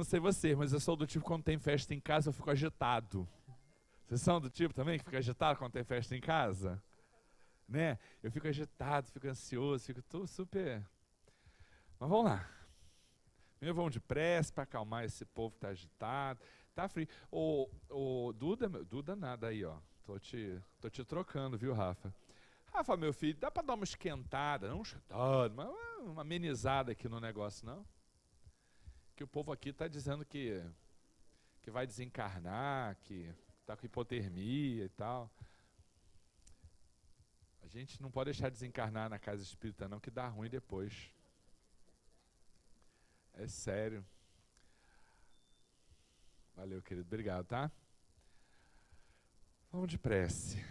não sei vocês, mas eu sou do tipo, quando tem festa em casa, eu fico agitado. Vocês são do tipo também que fica agitado quando tem festa em casa? Né? Eu fico agitado, fico ansioso, fico tudo super... Mas vamos lá. Primeiro vamos depressa para acalmar esse povo que está agitado. Tá frio. O Duda nada aí, ó. Tô te trocando, viu, Rafa? Rafa, meu filho, dá para dar uma esquentada, não esquentada, mas uma amenizada aqui no negócio, não? Que o povo aqui está dizendo que vai desencarnar, que está com hipotermia e tal. A gente não pode deixar de desencarnar na casa espírita, não, que dá ruim depois. É sério. Valeu, querido. Obrigado, tá? Vamos de prece.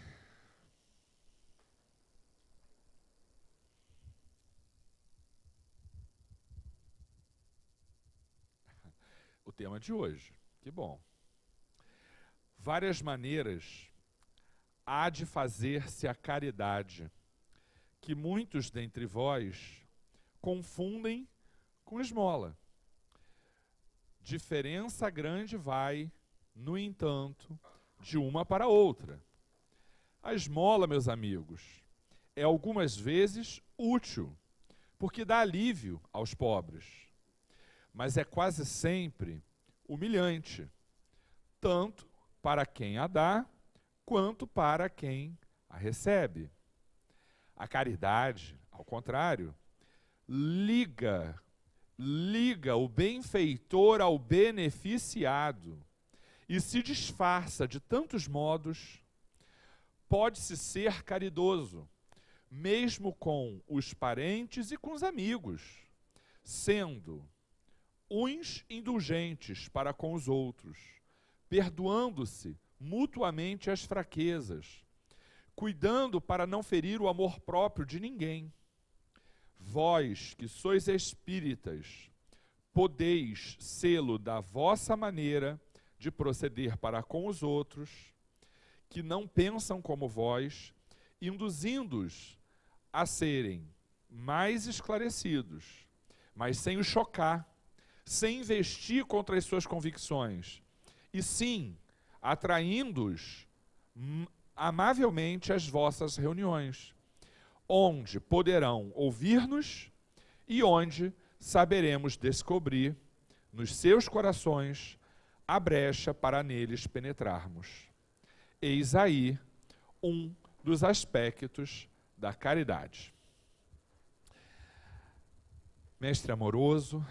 O tema de hoje. Que bom. Várias maneiras há de fazer-se a caridade, que muitos dentre vós confundem com esmola. Diferença grande vai, no entanto, de uma para outra. A esmola, meus amigos, é algumas vezes útil, porque dá alívio aos pobres, mas é quase sempre humilhante, tanto para quem a dá, quanto para quem a recebe. A caridade, ao contrário, liga o benfeitor ao beneficiado e se disfarça de tantos modos. Pode-se ser caridoso, mesmo com os parentes e com os amigos, sendo uns indulgentes para com os outros, perdoando-se mutuamente as fraquezas, cuidando para não ferir o amor próprio de ninguém. Vós, que sois espíritas, podeis sê-lo da vossa maneira de proceder para com os outros, que não pensam como vós, induzindo-os a serem mais esclarecidos, mas sem os chocar, sem investir contra as suas convicções, e sim atraindo-os amavelmente às vossas reuniões, onde poderão ouvir-nos e onde saberemos descobrir nos seus corações a brecha para neles penetrarmos. Eis aí um dos aspectos da caridade. Mestre amoroso,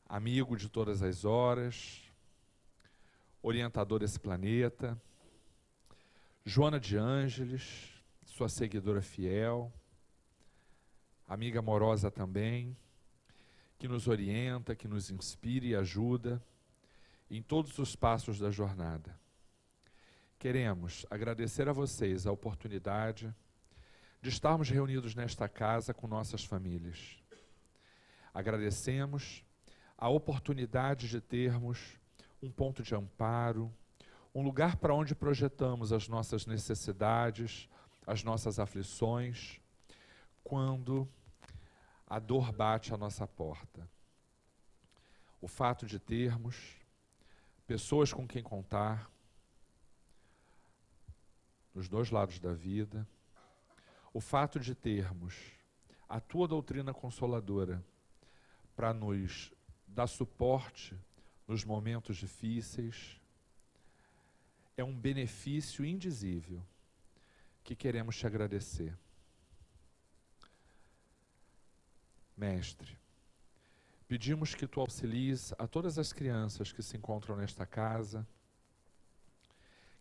amigo de todas as horas, orientador desse planeta, Joana de Ângeles, sua seguidora fiel, amiga amorosa também, que nos orienta, que nos inspira e ajuda em todos os passos da jornada. Queremos agradecer a vocês a oportunidade de estarmos reunidos nesta casa com nossas famílias. Agradecemos a oportunidade de termos um ponto de amparo, um lugar para onde projetamos as nossas necessidades, as nossas aflições, quando a dor bate à nossa porta. O fato de termos pessoas com quem contar, nos dois lados da vida, o fato de termos a tua doutrina consoladora para nos dar suporte nos momentos difíceis, é um benefício indizível que queremos te agradecer. Mestre, pedimos que tu auxilies a todas as crianças que se encontram nesta casa,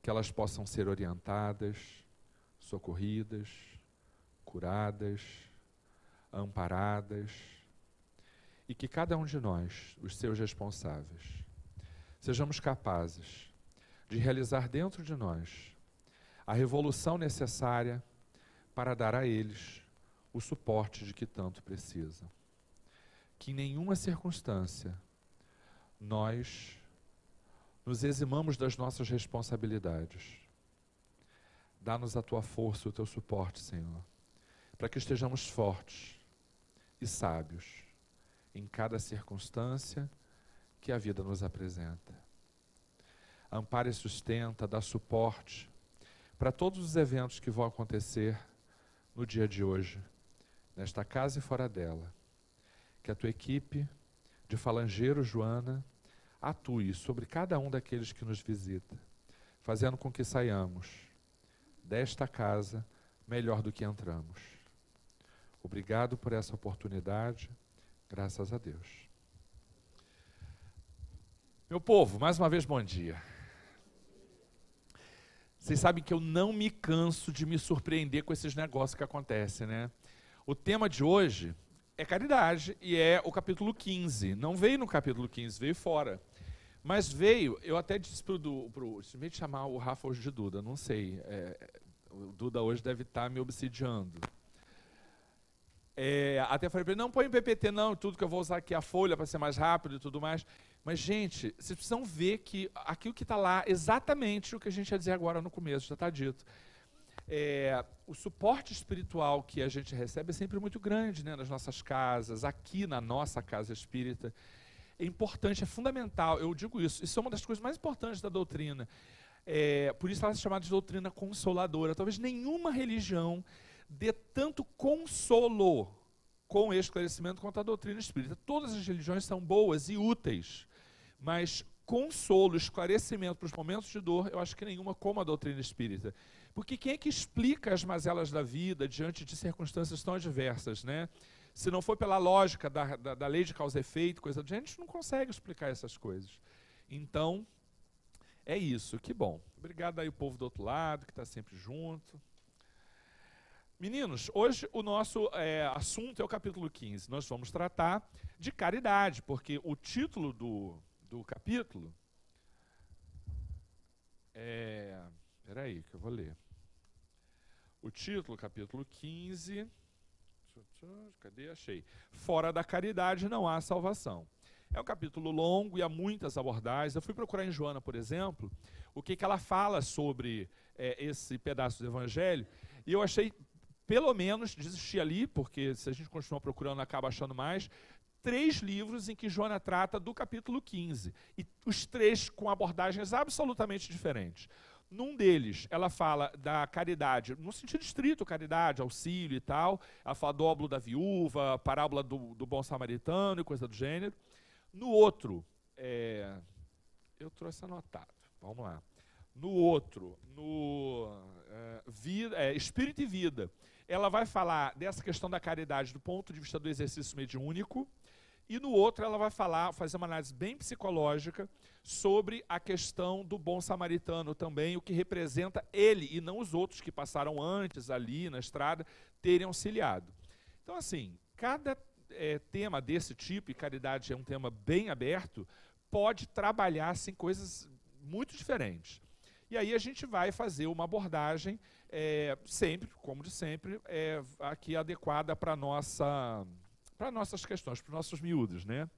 que elas possam ser orientadas, socorridas, curadas, amparadas, e que cada um de nós, os seus responsáveis, sejamos capazes de realizar dentro de nós a revolução necessária para dar a eles o suporte de que tanto precisam. Que em nenhuma circunstância nós nos eximamos das nossas responsabilidades. Dá-nos a tua força e o teu suporte, Senhor, para que estejamos fortes e sábios em cada circunstância que a vida nos apresenta. Ampara e sustenta, dá suporte para todos os eventos que vão acontecer no dia de hoje, nesta casa e fora dela. Que a tua equipe de Falangeiro Joana atue sobre cada um daqueles que nos visita, fazendo com que saiamos desta casa melhor do que entramos. Obrigado por essa oportunidade, graças a Deus. Meu povo, mais uma vez bom dia. Vocês sabem que eu não me canso de me surpreender com esses negócios que acontecem, né? O tema de hoje é caridade e é o capítulo 15. Não veio no capítulo 15, veio fora. Mas veio, eu até disse para o devia chamar o Rafa hoje de Duda, não sei. O Duda hoje deve estar me obsidiando. Até falei para ele, não põe em PPT não, tudo que eu vou usar aqui é a folha para ser mais rápido e tudo mais. Mas, gente, vocês precisam ver que aquilo que está lá, exatamente o que a gente ia dizer agora no começo, já está dito. O suporte espiritual que a gente recebe é sempre muito grande, né, nas nossas casas, aqui na nossa casa espírita. É importante, é fundamental, eu digo isso. Isso é uma das coisas mais importantes da doutrina. Por isso ela é chamada de doutrina consoladora. Talvez nenhuma religião dê tanto consolo com esclarecimento quanto a doutrina espírita. Todas as religiões são boas e úteis, mas consolo, esclarecimento para os momentos de dor, eu acho que nenhuma como a doutrina espírita. Porque quem é que explica as mazelas da vida diante de circunstâncias tão adversas, né? Se não for pela lógica da lei de causa e efeito, coisa do gênero, a gente não consegue explicar essas coisas. Então, é isso, que bom. Obrigado aí o povo do outro lado, que está sempre junto. Meninos, hoje o nosso assunto é o capítulo 15. Nós vamos tratar de caridade, porque o título do capítulo espera aí que eu vou ler. O título, capítulo 15, cadê? Achei. Fora da caridade não há salvação. É um capítulo longo e há muitas abordagens. Eu fui procurar em Joana, por exemplo, o que ela fala sobre esse pedaço do Evangelho, e eu achei, pelo menos, desisti ali, porque se a gente continuar procurando, acaba achando mais, 3 livros em que Joana trata do capítulo 15, e os 3 com abordagens absolutamente diferentes. Num deles, ela fala da caridade, no sentido estrito, caridade, auxílio e tal, ela fala do óbolo da viúva, parábola do bom samaritano e coisa do gênero. No outro, eu trouxe anotado, vamos lá. No outro, Espírito e Vida, ela vai falar dessa questão da caridade do ponto de vista do exercício mediúnico, e no outro ela vai fazer uma análise bem psicológica sobre a questão do bom samaritano também, o que representa ele e não os outros que passaram antes ali na estrada terem auxiliado. Então, assim, cada tema desse tipo, e caridade é um tema bem aberto, pode trabalhar assim, coisas muito diferentes. E aí a gente vai fazer uma abordagem sempre, como de sempre, aqui adequada para nossas questões, para os nossos miúdos, né?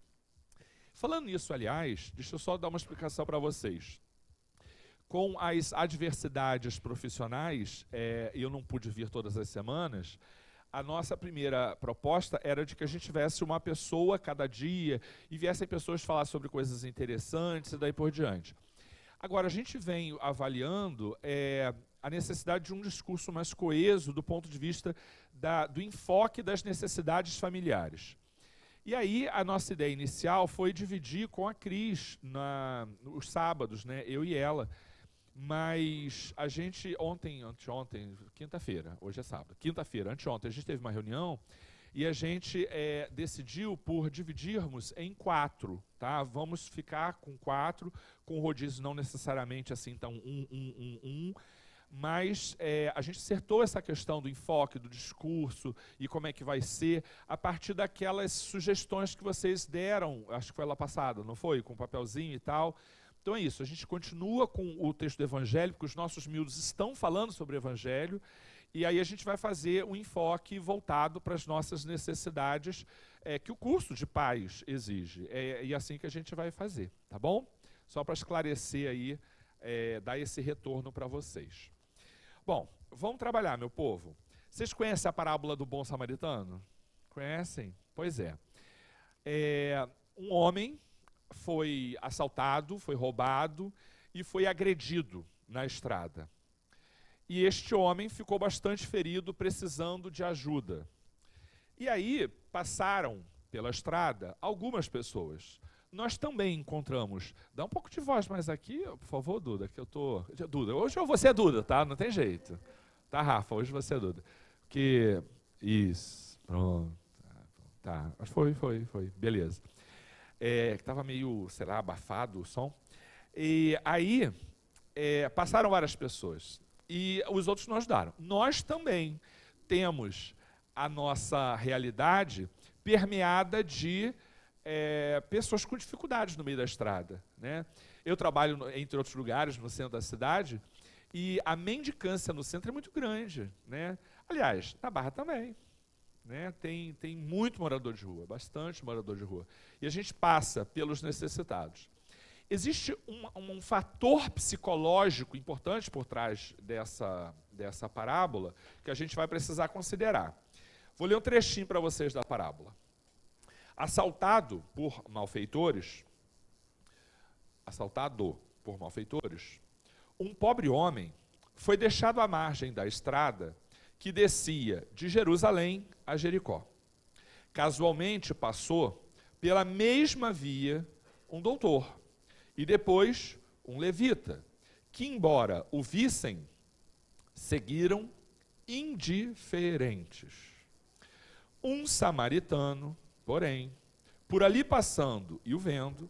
Falando nisso, aliás, deixa eu só dar uma explicação para vocês. Com as adversidades profissionais, eu não pude vir todas as semanas, a nossa primeira proposta era de que a gente tivesse uma pessoa cada dia e viessem pessoas falar sobre coisas interessantes e daí por diante. Agora, a gente vem avaliando a necessidade de um discurso mais coeso do ponto de vista do enfoque das necessidades familiares. E aí, a nossa ideia inicial foi dividir com a Cris nos sábados, né, eu e ela. Mas a gente, anteontem, quinta-feira, hoje é sábado, quinta-feira, anteontem, a gente teve uma reunião e a gente decidiu por dividirmos em 4, tá? Vamos ficar com 4, com rodízio não necessariamente assim, então mas a gente acertou essa questão do enfoque, do discurso e como é que vai ser, a partir daquelas sugestões que vocês deram, acho que foi lá passada, não foi? Com papelzinho e tal. Então é isso, a gente continua com o texto do Evangelho, porque os nossos miúdos estão falando sobre o Evangelho, e aí a gente vai fazer um enfoque voltado para as nossas necessidades que o curso de pais exige. E assim que a gente vai fazer, tá bom? Só para esclarecer aí, dar esse retorno para vocês. Bom, vamos trabalhar, meu povo. Vocês conhecem a parábola do bom samaritano? Conhecem? Pois é. Um homem foi assaltado, foi roubado e foi agredido na estrada. E este homem ficou bastante ferido, precisando de ajuda. E aí passaram pela estrada algumas pessoas. Nós também encontramos... Dá um pouco de voz mais aqui, por favor, Duda, que eu tô... Duda, hoje você é Duda, tá? Não tem jeito. Tá, Rafa, hoje você é Duda. Que... Isso, pronto. Tá, mas foi. Beleza. Estava meio, sei lá, abafado o som. E aí, passaram várias pessoas. E os outros não ajudaram. Nós também temos a nossa realidade permeada de pessoas com dificuldades no meio da estrada, né? Eu trabalho, entre outros lugares, no centro da cidade, e a mendicância no centro é muito grande, né? Aliás, na Barra também, né? Tem muito morador de rua, bastante morador de rua. E a gente passa pelos necessitados. Existe um fator psicológico importante por trás dessa parábola que a gente vai precisar considerar. Vou ler um trechinho para vocês da parábola. Assaltado por malfeitores, um pobre homem foi deixado à margem da estrada que descia de Jerusalém a Jericó. Casualmente passou pela mesma via um doutor e depois um levita, que, embora o vissem, seguiram indiferentes. Um samaritano, porém, por ali passando e o vendo,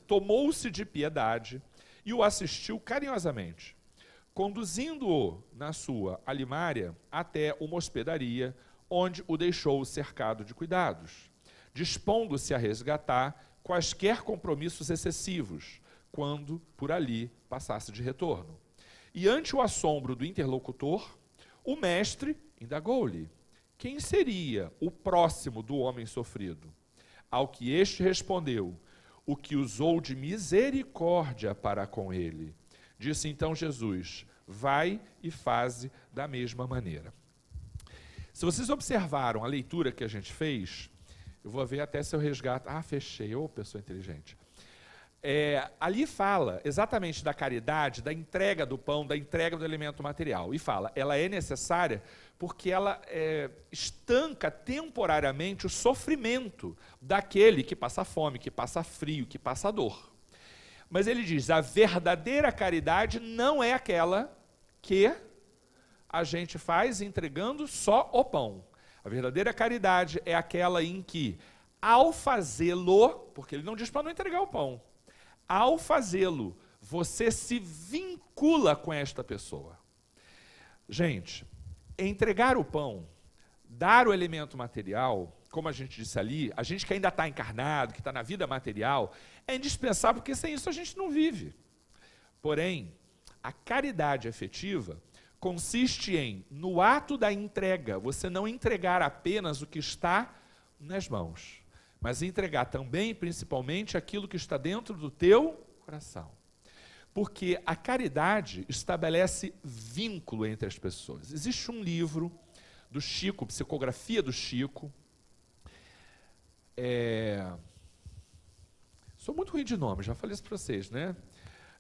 tomou-se de piedade e o assistiu carinhosamente, conduzindo-o na sua alimária até uma hospedaria, onde o deixou cercado de cuidados, dispondo-se a resgatar quaisquer compromissos excessivos, quando por ali passasse de retorno. E ante o assombro do interlocutor, o mestre indagou-lhe: quem seria o próximo do homem sofrido? Ao que este respondeu: o que usou de misericórdia para com ele. Disse então Jesus: vai e faze da mesma maneira. Se vocês observaram a leitura que a gente fez, eu vou ver até se eu resgato. Ah, fechei. Ô, pessoa inteligente. Ali fala exatamente da caridade, da entrega do pão, da entrega do elemento material. E fala, ela é necessária porque ela estanca temporariamente o sofrimento daquele que passa fome, que passa frio, que passa dor. Mas ele diz, a verdadeira caridade não é aquela que a gente faz entregando só o pão. A verdadeira caridade é aquela em que, ao fazê-lo, porque ele não diz para não entregar o pão, ao fazê-lo, você se vincula com esta pessoa. Gente, entregar o pão, dar o elemento material, como a gente disse ali, a gente que ainda está encarnado, que está na vida material, é indispensável, porque sem isso a gente não vive. Porém, a caridade efetiva consiste em, no ato da entrega, você não entregar apenas o que está nas mãos, mas entregar também, principalmente, aquilo que está dentro do teu coração. Porque a caridade estabelece vínculo entre as pessoas. Existe um livro do Chico, Psicografia do Chico. Sou muito ruim de nome, já falei isso para vocês, né?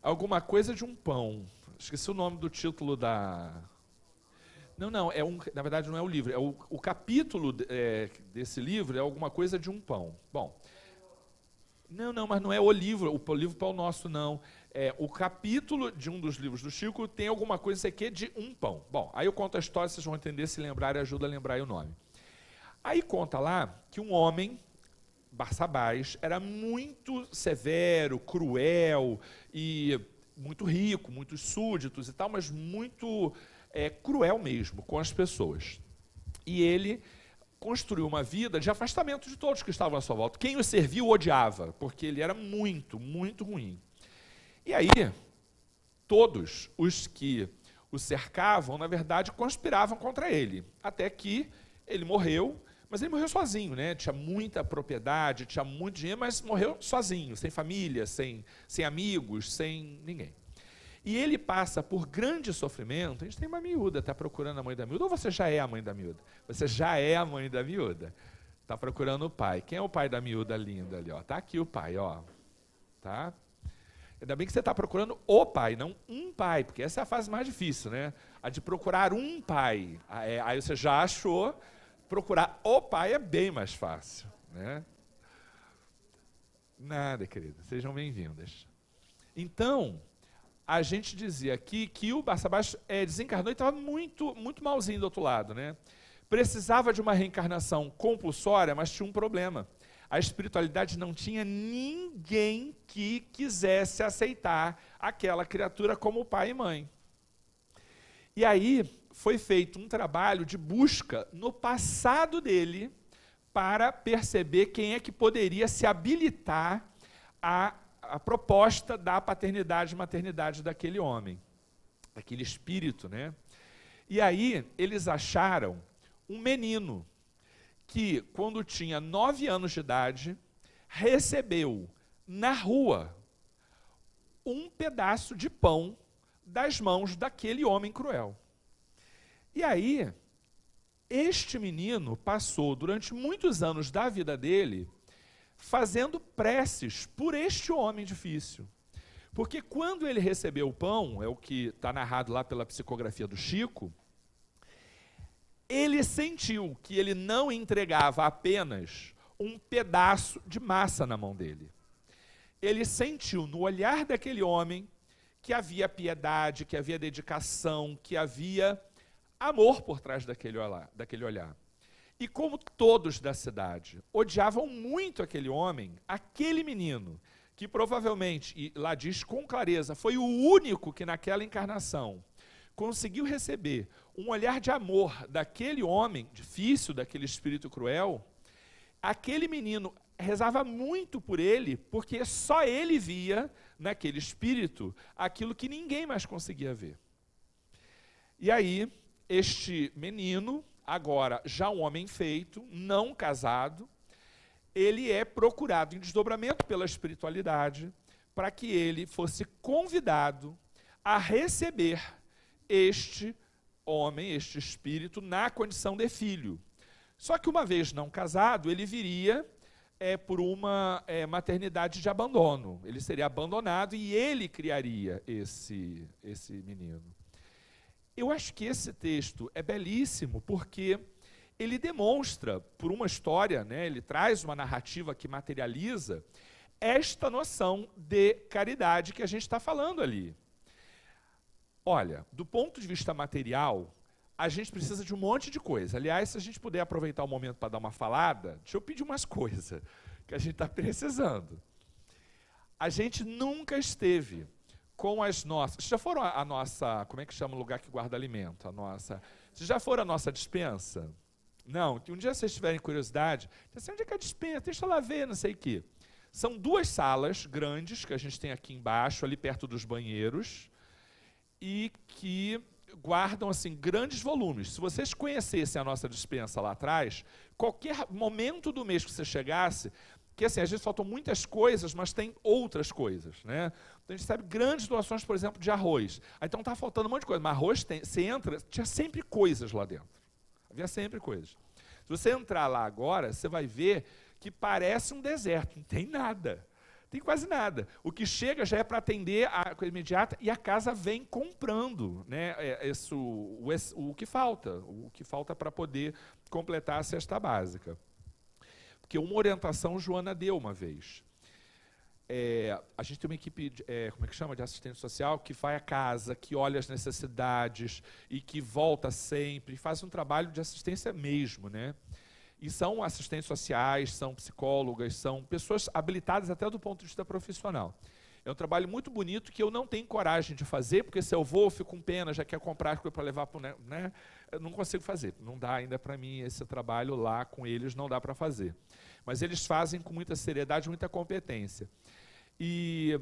Alguma coisa de um pão. Esqueci o nome do título da... Não, na verdade não é o livro, é o capítulo desse livro é alguma coisa de um pão. Bom, não, mas não é o livro Pão Nosso, não. O capítulo de um dos livros do Chico tem alguma coisa aqui de um pão. Bom, aí eu conto a história, vocês vão entender, se lembrarem, ajuda a lembrar aí o nome. Aí conta lá que um homem, Barsabás, era muito severo, cruel e muito rico, muitos súditos e tal, mas muito... cruel mesmo com as pessoas. E ele construiu uma vida de afastamento de todos que estavam à sua volta. Quem o serviu o odiava, porque ele era muito, muito ruim. E aí, todos os que o cercavam, na verdade, conspiravam contra ele. Até que ele morreu, mas ele morreu sozinho, né? Tinha muita propriedade, tinha muito dinheiro, mas morreu sozinho, sem família, sem amigos, sem ninguém. E ele passa por grande sofrimento. A gente tem uma miúda, está procurando a mãe da miúda, ou você já é a mãe da miúda? Você já é a mãe da miúda. Está procurando o pai. Quem é o pai da miúda linda ali? Está aqui o pai, ó. Tá? Ainda bem que você está procurando o pai, não um pai, porque essa é a fase mais difícil, né? A de procurar um pai. Aí você já achou, procurar o pai é bem mais fácil, né? Nada, querida. Sejam bem-vindas. Então, a gente dizia aqui que o Barçabás desencarnou e estava muito, muito malzinho do outro lado, né? Precisava de uma reencarnação compulsória, mas tinha um problema. A espiritualidade não tinha ninguém que quisesse aceitar aquela criatura como pai e mãe. E aí foi feito um trabalho de busca no passado dele para perceber quem é que poderia se habilitar a proposta da paternidade e maternidade daquele homem, daquele espírito, né? E aí eles acharam um menino que, quando tinha 9 anos de idade, recebeu na rua um pedaço de pão das mãos daquele homem cruel. E aí, este menino passou durante muitos anos da vida dele fazendo preces por este homem difícil. Porque quando ele recebeu o pão, é o que está narrado lá pela psicografia do Chico, ele sentiu que ele não entregava apenas um pedaço de massa na mão dele. Ele sentiu no olhar daquele homem que havia piedade, que havia dedicação, que havia amor por trás daquele olhar. E como todos da cidade odiavam muito aquele homem, aquele menino, que provavelmente, e lá diz com clareza, foi o único que naquela encarnação conseguiu receber um olhar de amor daquele homem difícil, daquele espírito cruel, aquele menino rezava muito por ele, porque só ele via naquele espírito aquilo que ninguém mais conseguia ver. E aí, este menino, agora já um homem feito, não casado, ele é procurado em desdobramento pela espiritualidade para que ele fosse convidado a receber este homem, este espírito, na condição de filho. Só que uma vez não casado, ele viria por uma maternidade de abandono. Ele seria abandonado e ele criaria esse menino. Eu acho que esse texto é belíssimo porque ele demonstra, por uma história, né, ele traz uma narrativa que materializa esta noção de caridade que a gente está falando ali. Olha, do ponto de vista material, a gente precisa de um monte de coisa. Aliás, se a gente puder aproveitar o momento para dar uma falada, deixa eu pedir umas coisas que a gente está precisando. A gente nunca esteve com as nossas... Vocês já foram a nossa... Como é que chama o lugar que guarda alimento? Vocês já foram a nossa despensa? Não, que um dia vocês tiverem curiosidade, assim, onde é que é a despensa? Deixa lá ver, não sei o quê. São 2 salas grandes que a gente tem aqui embaixo, ali perto dos banheiros, e que guardam assim grandes volumes. Se vocês conhecessem a nossa despensa lá atrás, qualquer momento do mês que você chegasse, que assim, às vezes faltam muitas coisas, mas tem outras coisas, né? Então a gente recebe grandes doações, por exemplo, de arroz. Aí, então está faltando um monte de coisa, mas arroz você entra, tinha sempre coisas lá dentro. Havia sempre coisas. Se você entrar lá agora, você vai ver que parece um deserto, não tem nada. Tem quase nada. O que chega já é para atender a coisa imediata e a casa vem comprando, né, o que falta para poder completar a cesta básica. Porque uma orientação Joana deu uma vez. A gente tem uma equipe, como é que chama, de assistente social, que vai à casa, que olha as necessidades e que volta sempre, e faz um trabalho de assistência mesmo, né? E são assistentes sociais, são psicólogas, são pessoas habilitadas até do ponto de vista profissional. É um trabalho muito bonito que eu não tenho coragem de fazer, porque se eu vou, eu fico com pena, já quero comprar coisa para levar para o... né? Eu não consigo fazer, não dá ainda para mim esse trabalho lá com eles, não dá para fazer. Mas eles fazem com muita seriedade, muita competência. E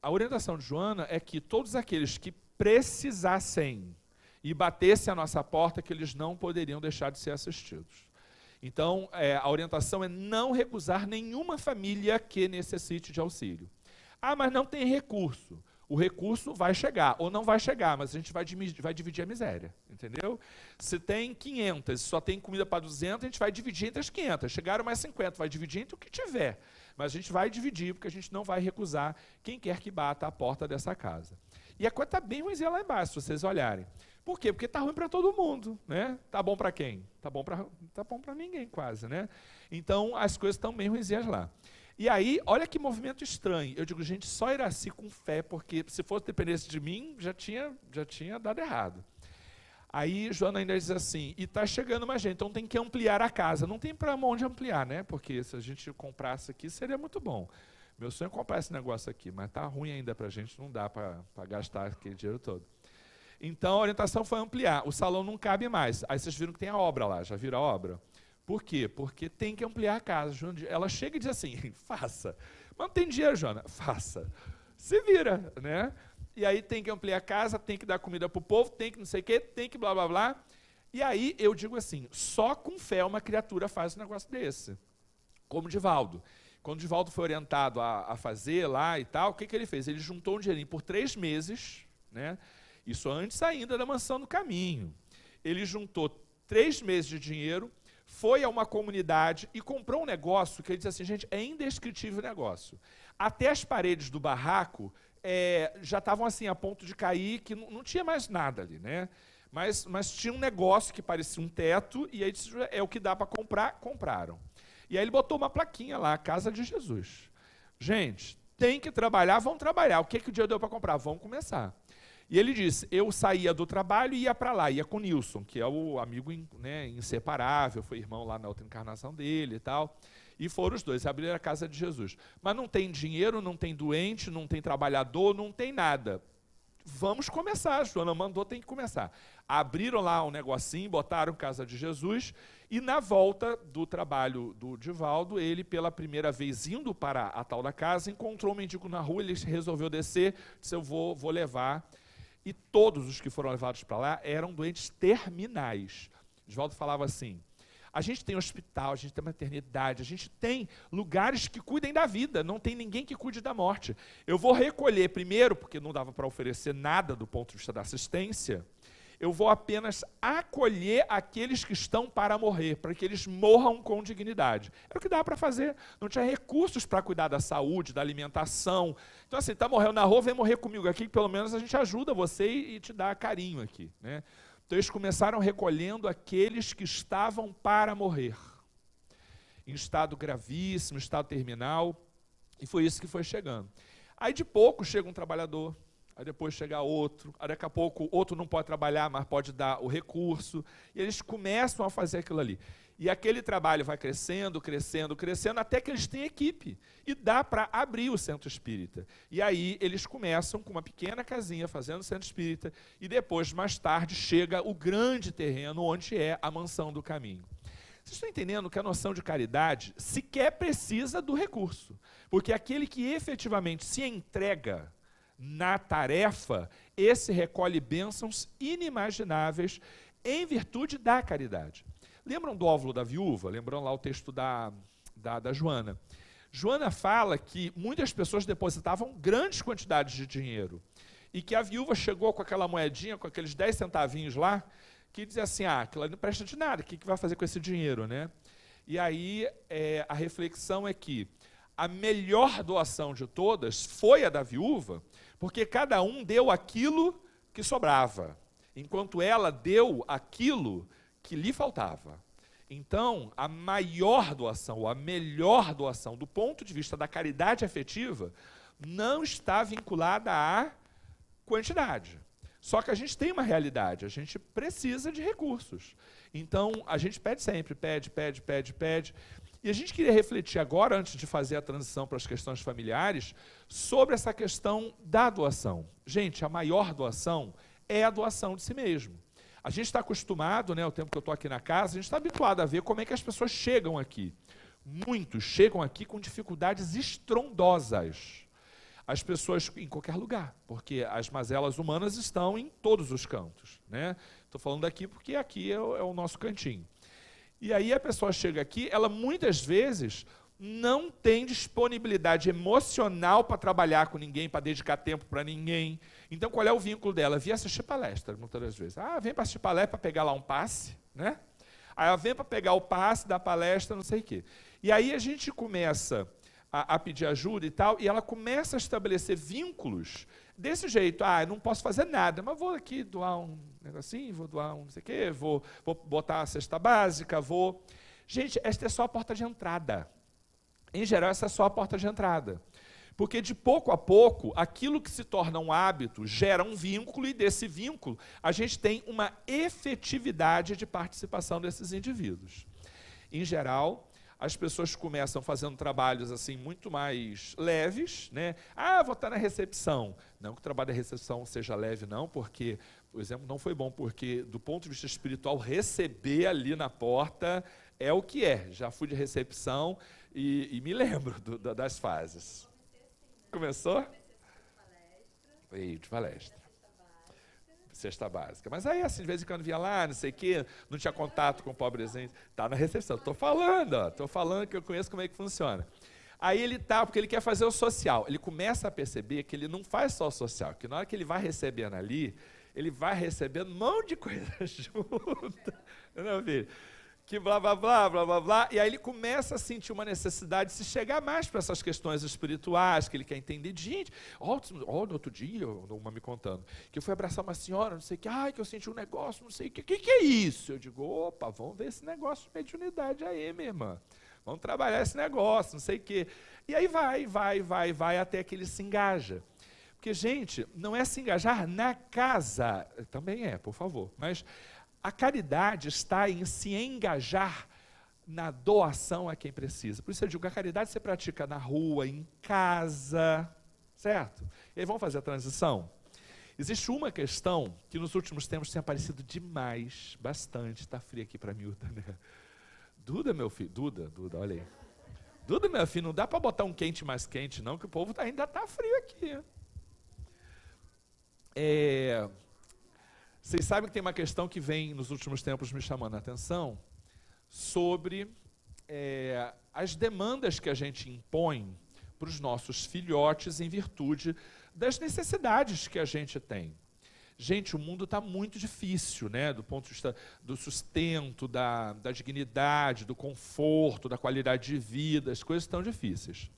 a orientação de Joana é que todos aqueles que precisassem e batessem a nossa porta, que eles não poderiam deixar de ser assistidos. Então, a orientação é não recusar nenhuma família que necessite de auxílio. Ah, mas não tem recurso. O recurso vai chegar, ou não vai chegar, mas a gente vai dividir a miséria, entendeu? Se tem 500 e só tem comida para 200, a gente vai dividir entre as 500. Chegaram mais 50, vai dividir entre o que tiver. Mas a gente vai dividir, porque a gente não vai recusar quem quer que bata a porta dessa casa. E a coisa está bem ruimzinha lá embaixo, se vocês olharem. Por quê? Porque está ruim para todo mundo, né? Tá bom para quem? Tá bom para ninguém quase, né? Então, as coisas estão bem ruimzinhas lá. E aí, olha que movimento estranho. Eu digo, gente, só Iraci com fé, porque se fosse dependesse de mim, já tinha dado errado. Aí, Joana ainda diz assim, e está chegando mais gente, então tem que ampliar a casa. Não tem para onde ampliar, né? Porque se a gente comprasse aqui, seria muito bom. Meu sonho é comprar esse negócio aqui, mas está ruim ainda para a gente, não dá para gastar aquele dinheiro todo. Então, a orientação foi ampliar. O salão não cabe mais. Aí vocês viram que tem a obra lá, já viram a obra? Por quê? Porque tem que ampliar a casa. Ela chega e diz assim, faça. Mas não tem dinheiro, Joana? Faça. Se vira, né? E aí tem que ampliar a casa, tem que dar comida para o povo, tem que não sei o quê, tem que blá, blá, blá. E aí eu digo assim, só com fé uma criatura faz um negócio desse. Como Divaldo. Quando o Divaldo foi orientado a fazer lá e tal, o que ele fez? Ele juntou um dinheirinho por 3 meses, né? Isso antes ainda da Mansão do Caminho. Ele juntou 3 meses de dinheiro, foi a uma comunidade e comprou um negócio que ele disse assim, gente, é indescritível o negócio. Até as paredes do barraco já estavam assim, a ponto de cair, que não tinha mais nada ali, né? Mas tinha um negócio que parecia um teto, e aí disse, é o que dá para comprar, compraram. E aí ele botou uma plaquinha lá, Casa de Jesus. Gente, tem que trabalhar, vamos trabalhar. O que o dia deu para comprar? Vamos começar. E ele disse, eu saía do trabalho e ia para lá, ia com o Nilson, que é o amigo, né, inseparável, foi irmão lá na outra encarnação dele e tal. E foram os dois, abriram a Casa de Jesus. Mas não tem dinheiro, não tem doente, não tem trabalhador, não tem nada. Vamos começar, a Joana mandou, tem que começar. Abriram lá um negocinho, botaram Casa de Jesus, e na volta do trabalho do Divaldo, ele, pela primeira vez, indo para a tal da casa, encontrou um mendigo na rua, ele resolveu descer, disse, eu vou levar. E todos os que foram levados para lá eram doentes terminais. Divaldo falava assim, a gente tem hospital, a gente tem maternidade, a gente tem lugares que cuidem da vida, não tem ninguém que cuide da morte. Eu vou recolher primeiro, porque não dava para oferecer nada do ponto de vista da assistência, eu vou apenas acolher aqueles que estão para morrer, para que eles morram com dignidade. Era o que dava para fazer, não tinha recursos para cuidar da saúde, da alimentação. Então assim, está morrendo na rua, vem morrer comigo aqui, que pelo menos a gente ajuda você e te dá carinho aqui, né? Então eles começaram recolhendo aqueles que estavam para morrer, em estado gravíssimo, estado terminal, e foi isso que foi chegando. Aí de pouco chega um trabalhador, aí depois chega outro, aí daqui a pouco outro não pode trabalhar, mas pode dar o recurso, e eles começam a fazer aquilo ali. E aquele trabalho vai crescendo, crescendo, crescendo, até que eles têm equipe. E dá para abrir o centro espírita. E aí eles começam com uma pequena casinha fazendo centro espírita, e depois, mais tarde, chega o grande terreno onde é a Mansão do Caminho. Vocês estão entendendo que a noção de caridade sequer precisa do recurso. Porque aquele que efetivamente se entrega na tarefa, esse recolhe bênçãos inimagináveis em virtude da caridade. Lembram do óvulo da viúva? Lembram lá o texto da Joana? Joana fala que muitas pessoas depositavam grandes quantidades de dinheiro e que a viúva chegou com aquela moedinha, com aqueles 10 centavinhos lá, que dizia assim, aquilo não presta de nada, o que vai fazer com esse dinheiro, né? E aí a reflexão é que a melhor doação de todas foi a da viúva, porque cada um deu aquilo que sobrava, enquanto ela deu aquilo que lhe faltava. Então, a maior doação, ou a melhor doação, do ponto de vista da caridade afetiva, não está vinculada à quantidade. Só que a gente tem uma realidade, a gente precisa de recursos. Então, a gente pede sempre, pede. E a gente queria refletir agora, antes de fazer a transição para as questões familiares, sobre essa questão da doação. Gente, a maior doação é a doação de si mesmo. A gente está acostumado, né, o tempo que eu estou aqui na casa, a gente está habituado a ver como é que as pessoas chegam aqui. Muitos chegam aqui com dificuldades estrondosas. As pessoas em qualquer lugar, porque as mazelas humanas estão em todos os cantos, né? Estou falando aqui porque aqui é o nosso cantinho. E aí a pessoa chega aqui, ela muitas vezes não tem disponibilidade emocional para trabalhar com ninguém, para dedicar tempo para ninguém. Então, qual é o vínculo dela? Vem assistir palestra, muitas das vezes. Vem para assistir palestra para pegar lá um passe, né? Aí ela vem para pegar o passe da palestra, não sei o quê. E aí a gente começa a pedir ajuda e tal, e ela começa a estabelecer vínculos desse jeito. Eu não posso fazer nada, mas vou aqui doar um negocinho, vou doar um não sei o quê, vou botar a cesta básica, vou... Gente, esta é só a porta de entrada. Em geral, essa é só a porta de entrada. Porque de pouco a pouco, aquilo que se torna um hábito gera um vínculo, e desse vínculo a gente tem uma efetividade de participação desses indivíduos. Em geral, as pessoas começam fazendo trabalhos assim muito mais leves, né? Vou estar na recepção. Não que o trabalho da recepção seja leve, não, porque o exemplo não foi bom, porque do ponto de vista espiritual, receber ali na porta é o que é. Já fui de recepção e me lembro das fases. Começou? Veio de palestra. Cesta básica. Mas aí, assim, de vez em quando via lá, não sei o quê, não tinha contato com o pobrezinho. Está na recepção. Estou falando que eu conheço como é que funciona. Aí ele porque ele quer fazer o social. Ele começa a perceber que ele não faz só o social, que na hora que ele vai recebendo ali, ele vai recebendo um monte de coisa junto. Não, filho? Que blá, blá, blá, blá, blá, blá, e aí ele começa a sentir uma necessidade de se chegar mais para essas questões espirituais, que ele quer entender. Gente, no outro dia, uma me contando, que eu fui abraçar uma senhora, não sei o que, que eu senti um negócio, não sei o que é isso? Eu digo, opa, vamos ver esse negócio de mediunidade aí, minha irmã. Vamos trabalhar esse negócio, não sei o quê. E aí vai, até que ele se engaja. Porque, gente, não é se engajar na casa, também é, por favor, mas... A caridade está em se engajar na doação a quem precisa. Por isso eu digo, a caridade você pratica na rua, em casa, certo? E aí vamos fazer a transição? Existe uma questão que nos últimos tempos tem aparecido demais, bastante. Está frio aqui para mim, né? Duda, meu filho, Duda, olha aí. Duda, meu filho, não dá para botar um quente mais quente, não, que o povo ainda está frio aqui. Vocês sabem que tem uma questão que vem nos últimos tempos me chamando a atenção sobre as demandas que a gente impõe para os nossos filhotes em virtude das necessidades que a gente tem. Gente, o mundo está muito difícil, né? Do ponto de vista do sustento, da dignidade, do conforto, da qualidade de vida, as coisas estão difíceis.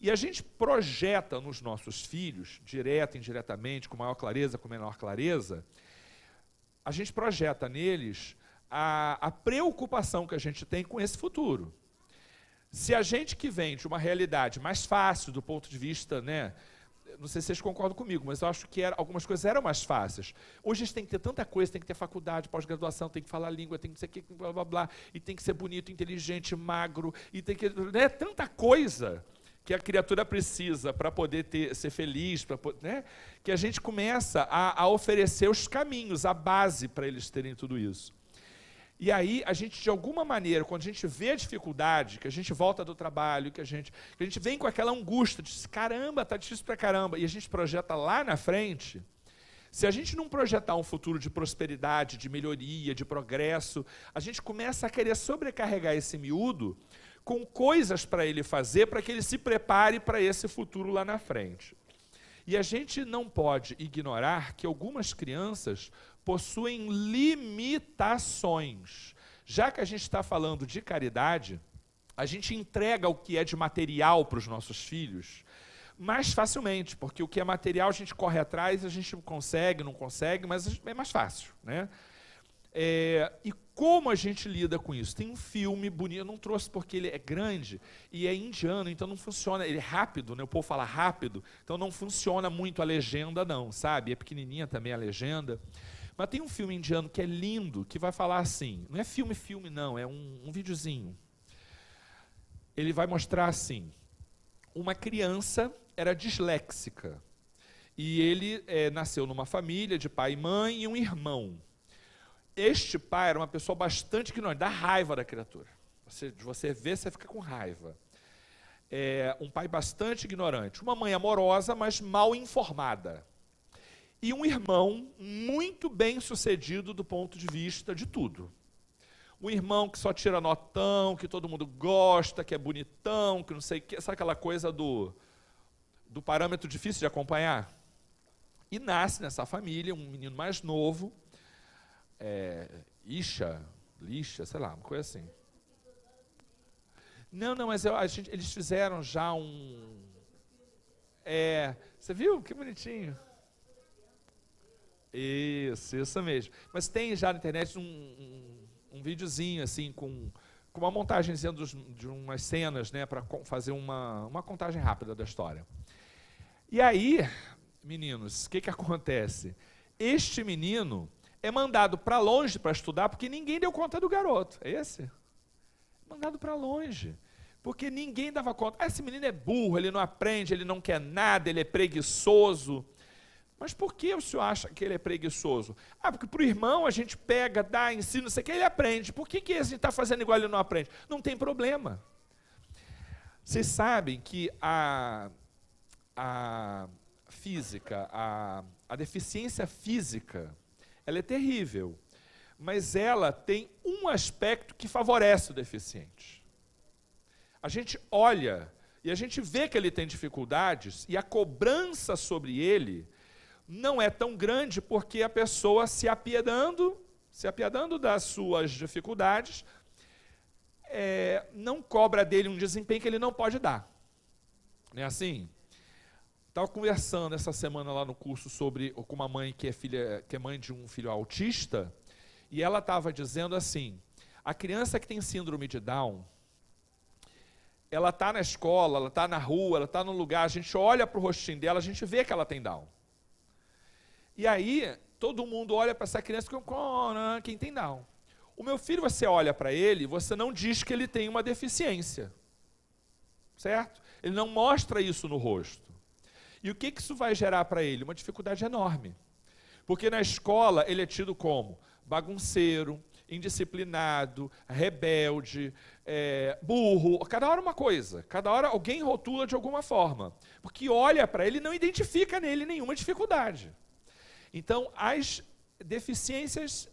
E a gente projeta nos nossos filhos, direta e indiretamente, com maior clareza, com menor clareza, a gente projeta neles a preocupação que a gente tem com esse futuro. Se a gente que vem de uma realidade mais fácil do ponto de vista, né, não sei se vocês concordam comigo, mas eu acho que algumas coisas eram mais fáceis. Hoje a gente tem que ter tanta coisa, tem que ter faculdade, pós-graduação, tem que falar língua, tem que ser blá, blá, blá, e tem que ser bonito, inteligente, magro, e tem que... Né, tanta coisa que a criatura precisa para poder ser feliz, né, que a gente começa a oferecer os caminhos, a base para eles terem tudo isso. E aí, a gente, de alguma maneira, quando a gente vê a dificuldade, que a gente volta do trabalho, que a gente vem com aquela angústia, de caramba, está difícil pra caramba, e a gente projeta lá na frente, se a gente não projetar um futuro de prosperidade, de melhoria, de progresso, a gente começa a querer sobrecarregar esse miúdo com coisas para ele fazer, para que ele se prepare para esse futuro lá na frente. E a gente não pode ignorar que algumas crianças possuem limitações. Já que a gente está falando de caridade, a gente entrega o que é de material para os nossos filhos mais facilmente, porque o que é material a gente corre atrás, a gente consegue, não consegue, mas é mais fácil, né? E como a gente lida com isso? Tem um filme bonito, eu não trouxe porque ele é grande e é indiano, então não funciona, ele é rápido, né? O povo fala rápido, então não funciona muito a legenda não, sabe? É pequenininha também a legenda. Mas tem um filme indiano que é lindo, que vai falar assim, não é filme não, é um videozinho. Ele vai mostrar assim, uma criança era disléxica e ele nasceu numa família de pai e mãe e um irmão. Este pai era uma pessoa bastante ignorante, dá raiva da criatura. Você vê, você fica com raiva. Um pai bastante ignorante. Uma mãe amorosa, mas mal informada. E um irmão muito bem sucedido do ponto de vista de tudo. um irmão que só tira notão, que todo mundo gosta, que é bonitão, que não sei o que, sabe aquela coisa do parâmetro difícil de acompanhar? E nasce nessa família um menino mais novo, Lixa, sei lá, uma coisa assim. Não, mas eles fizeram já você viu? Que bonitinho. Isso mesmo. Mas tem já na internet um videozinho assim com uma montagenzinha de umas cenas, né, para fazer uma contagem rápida da história. E aí, meninos, o que acontece? Este menino é mandado para longe para estudar porque ninguém deu conta do garoto. É esse? Mandado para longe. Porque ninguém dava conta. Esse menino é burro, ele não aprende, ele não quer nada, ele é preguiçoso. Mas por que o senhor acha que ele é preguiçoso? Porque para o irmão a gente pega, dá, ensina, não sei o que, ele aprende. Por que a gente está fazendo igual ele não aprende? Não tem problema. Vocês sabem que a física, a deficiência física, ela é terrível, mas ela tem um aspecto que favorece o deficiente. A gente olha e a gente vê que ele tem dificuldades e a cobrança sobre ele não é tão grande porque a pessoa se apiedando das suas dificuldades, não cobra dele um desempenho que ele não pode dar. Não é assim? Estava conversando essa semana lá no curso com uma mãe que é mãe de um filho autista, e ela estava dizendo assim, a criança que tem síndrome de Down, ela está na escola, ela está na rua, ela está no lugar, a gente olha para o rostinho dela, a gente vê que ela tem Down. E aí, todo mundo olha para essa criança como quem tem Down. O meu filho, você olha para ele, você não diz que ele tem uma deficiência. Certo? Ele não mostra isso no rosto. E o que isso vai gerar para ele? Uma dificuldade enorme. Porque na escola ele é tido como bagunceiro, indisciplinado, rebelde, burro, cada hora uma coisa, cada hora alguém rotula de alguma forma. Porque olha para ele e não identifica nele nenhuma dificuldade. Então, as deficiências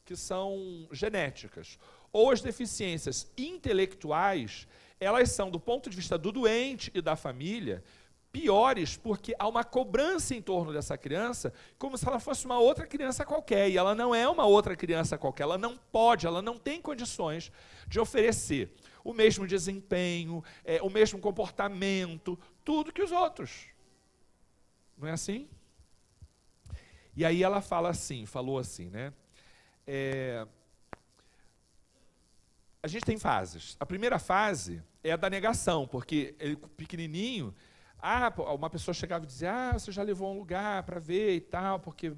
que são genéticas, ou as deficiências intelectuais, elas são, do ponto de vista do doente e da família, piores porque há uma cobrança em torno dessa criança, como se ela fosse uma outra criança qualquer, e ela não é uma outra criança qualquer, ela não pode, ela não tem condições de oferecer o mesmo desempenho, o mesmo comportamento, tudo que os outros. Não é assim? E aí ela falou assim, né? A gente tem fases. A primeira fase é a da negação, porque ele pequenininho, uma pessoa chegava e dizia, você já levou a um lugar para ver e tal, porque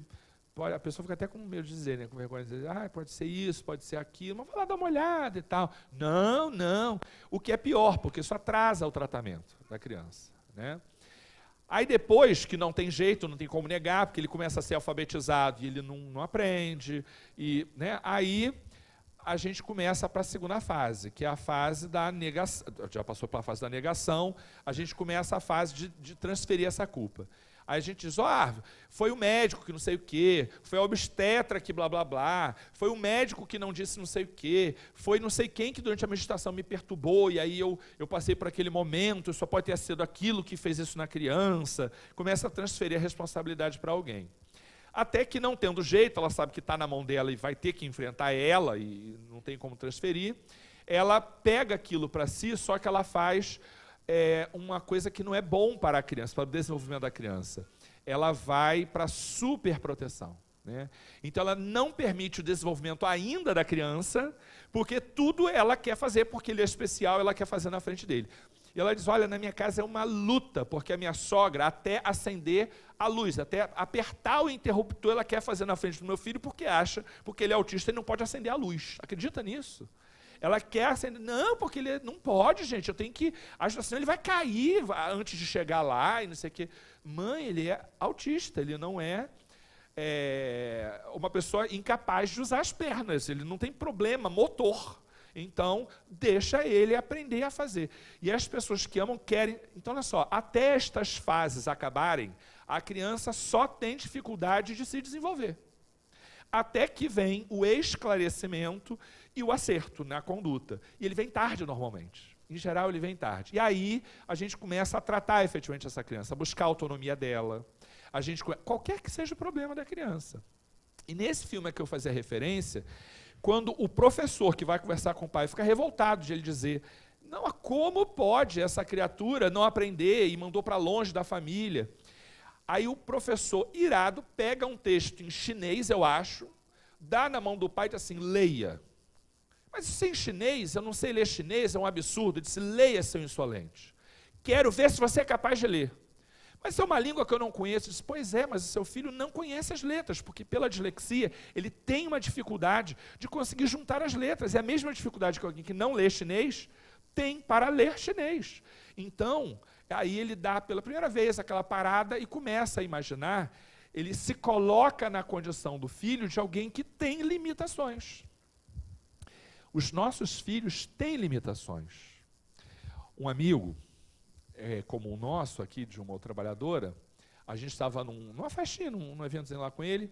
a pessoa fica até com medo de dizer, né, com vergonha de dizer, pode ser isso, pode ser aquilo, mas vai lá dar uma olhada e tal. Não. O que é pior, porque isso atrasa o tratamento da criança, né? Aí depois, que não tem jeito, não tem como negar, porque ele começa a ser alfabetizado e ele não aprende, né, aí a gente começa para a segunda fase, que é a fase da negação. Já passou para a fase da negação, a gente começa a fase de transferir essa culpa. Aí a gente diz, foi o médico que não sei o quê, foi a obstetra que blá, blá, blá, foi o médico que não disse não sei o quê, foi não sei quem que durante a meditação me perturbou, e aí eu passei por aquele momento, só pode ter sido aquilo que fez isso na criança. Começa a transferir a responsabilidade para alguém. Até que, não tendo jeito, ela sabe que está na mão dela e vai ter que enfrentar ela, e não tem como transferir, ela pega aquilo para si, só que ela faz uma coisa que não é bom para a criança, para o desenvolvimento da criança. Ela vai para a superproteção, né? Então, ela não permite o desenvolvimento ainda da criança, porque tudo ela quer fazer, porque ele é especial, ela quer fazer na frente dele. E ela diz, olha, na minha casa é uma luta, porque a minha sogra, até acender a luz, até apertar o interruptor, ela quer fazer na frente do meu filho, porque ele é autista e não pode acender a luz. Acredita nisso? Ela quer acender, não, porque ele não pode, gente, eu tenho que, senão ele vai cair antes de chegar lá e não sei o quê. Mãe, ele é autista, ele não é uma pessoa incapaz de usar as pernas, ele não tem problema motor. Então, deixa ele aprender a fazer. E as pessoas que amam querem... Então, olha só, até estas fases acabarem, a criança só tem dificuldade de se desenvolver. até que vem o esclarecimento e o acerto na conduta. E ele vem tarde normalmente. Em geral, ele vem tarde. E aí, a gente começa a tratar efetivamente essa criança, a buscar a autonomia dela, qualquer que seja o problema da criança. E nesse filme a que eu fazia referência, quando o professor que vai conversar com o pai fica revoltado de ele dizer: não, como pode essa criatura não aprender, e mandou para longe da família. Aí o professor, irado, pega um texto em chinês, eu acho, dá na mão do pai e diz assim: leia. Mas isso em chinês, eu não sei ler chinês, é um absurdo. Ele disse: leia, seu insolente. Quero ver se você é capaz de ler. Mas é uma língua que eu não conheço. Eu disse: pois é, mas o seu filho não conhece as letras, porque pela dislexia ele tem uma dificuldade de conseguir juntar as letras. É a mesma dificuldade que alguém que não lê chinês tem para ler chinês. Então, aí ele dá pela primeira vez aquela parada e começa a imaginar, ele se coloca na condição do filho de alguém que tem limitações. Os nossos filhos têm limitações. Um amigo como o nosso aqui, de uma outra trabalhadora, a gente estava numa festinha, num eventozinho lá com ele,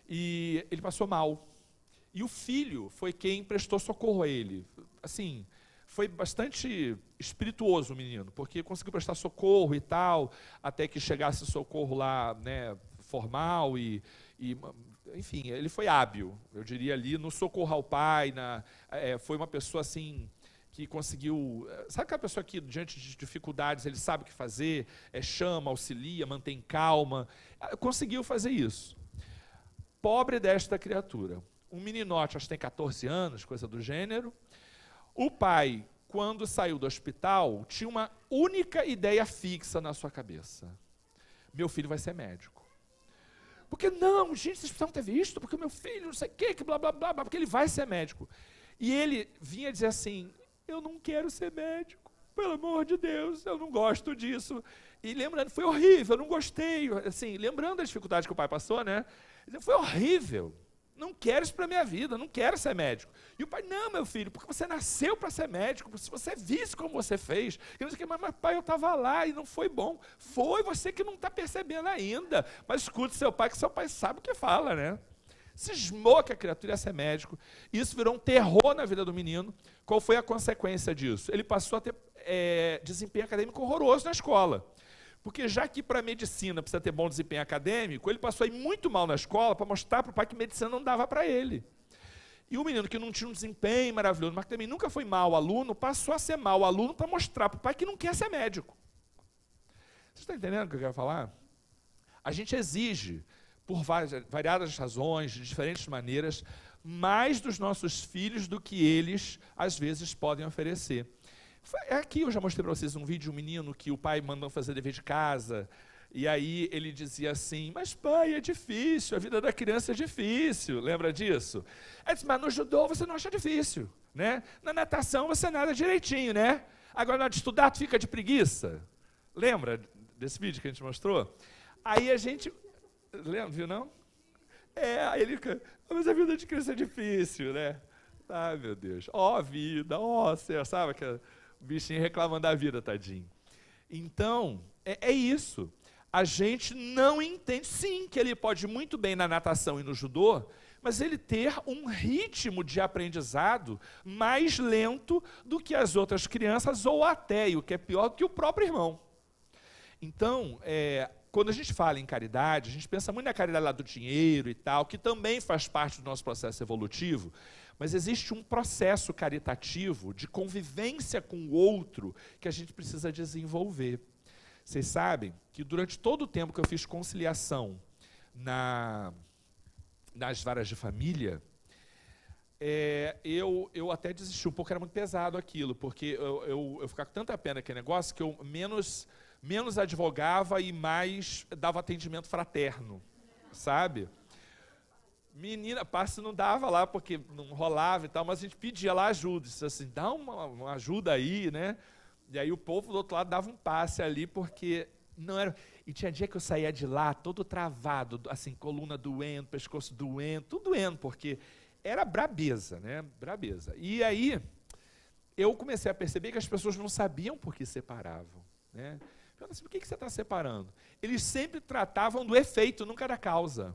e ele passou mal. E o filho foi quem prestou socorro a ele. Assim, foi bastante espirituoso o menino, porque conseguiu prestar socorro e tal, até que chegasse socorro lá, né, formal enfim, ele foi hábil, eu diria ali, no socorro ao pai, foi uma pessoa assim, que conseguiu, sabe aquela pessoa que diante de dificuldades ele sabe o que fazer, chama, auxilia, mantém calma, conseguiu fazer isso. Pobre desta criatura, um meninote, acho que tem 14 anos, coisa do gênero. O pai, quando saiu do hospital, tinha uma única ideia fixa na sua cabeça: meu filho vai ser médico. Porque não, gente, vocês precisam ter visto, porque o meu filho, não sei o quê, que blá, blá, blá, blá, porque ele vai ser médico. E ele vinha dizer assim: eu não quero ser médico, pelo amor de Deus, eu não gosto disso. E lembrando, foi horrível, eu não gostei. Assim, lembrando da dificuldade que o pai passou, né? Foi horrível. Não quero isso para a minha vida, não quero ser médico. E o pai: não, meu filho, porque você nasceu para ser médico, se você visse como você fez. Eu disse: mas pai, eu estava lá e não foi bom. Foi você que não está percebendo ainda. Mas escute seu pai, que seu pai sabe o que fala, né? Cismou que a criatura ia ser médico. Isso virou um terror na vida do menino. Qual foi a consequência disso? Ele passou a ter desempenho acadêmico horroroso na escola. Porque já que para medicina precisa ter bom desempenho acadêmico, ele passou a ir muito mal na escola para mostrar para o pai que medicina não dava para ele. E o menino que não tinha um desempenho maravilhoso, mas que também nunca foi mau aluno, passou a ser mau aluno para mostrar para o pai que não quer ser médico. Vocês estão entendendo o que eu quero falar? A gente exige, por variadas razões, de diferentes maneiras, mais dos nossos filhos do que eles, às vezes, podem oferecer. Aqui eu já mostrei para vocês um vídeo de um menino que o pai mandou fazer dever de casa, e aí ele dizia assim: mas pai, é difícil, a vida da criança é difícil, lembra disso? Ele disse: mas no judô você não acha difícil, né? Na natação você nada direitinho, né? Agora na hora de estudar tu fica de preguiça. Lembra desse vídeo que a gente mostrou? Aí a gente, lembra, viu não? Aí ele fica: mas a vida de criança é difícil, né? Ai meu Deus, vida, céu, sabe que o bichinho reclamando da vida, tadinho. Então, é isso. A gente não entende, sim, que ele pode ir muito bem na natação e no judô, mas ele ter um ritmo de aprendizado mais lento do que as outras crianças, ou até, e o que é pior, do que o próprio irmão. Então, quando a gente fala em caridade, a gente pensa muito na caridade lá do dinheiro e tal, que também faz parte do nosso processo evolutivo, mas existe um processo caritativo de convivência com o outro que a gente precisa desenvolver. Vocês sabem que durante todo o tempo que eu fiz conciliação nas varas de família, eu até desisti um pouco, era muito pesado aquilo, porque eu ficava com tanta pena aquele negócio que eu menos advogava e mais dava atendimento fraterno, sabe? Menina, passe não dava lá, porque não rolava e tal, mas a gente pedia lá ajuda, disse assim: dá uma ajuda aí, né? E aí o povo do outro lado dava um passe ali, porque não era... E tinha dia que eu saía de lá todo travado, assim, coluna doendo, pescoço doendo, tudo doendo, porque era brabeza, né? Brabeza. E aí eu comecei a perceber que as pessoas não sabiam por que separavam, né? Eu falei assim: por que você está separando? Eles sempre tratavam do efeito, nunca da causa.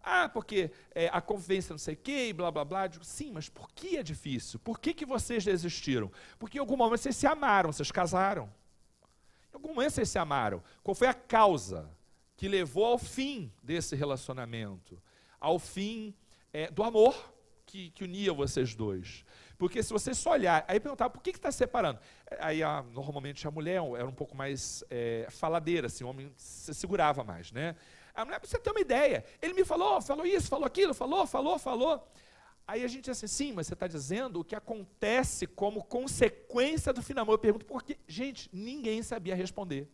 Ah, porque a convivência não sei o quê, e blá, blá, blá. Eu digo, sim, mas por que é difícil? Por que vocês desistiram? Porque em algum momento vocês se amaram, vocês casaram. Em algum momento vocês se amaram. Qual foi a causa que levou ao fim desse relacionamento? Ao fim do amor que unia vocês dois. Porque se você só olhar, aí perguntava, por que está separando? Aí normalmente a mulher era um pouco mais faladeira, assim, o homem se segurava mais, né? A mulher, pra você ter uma ideia, ele me falou isso, falou aquilo, falou. Aí a gente diz assim, sim, mas você está dizendo o que acontece como consequência do fim do amor. Eu pergunto, por quê? Gente, ninguém sabia responder.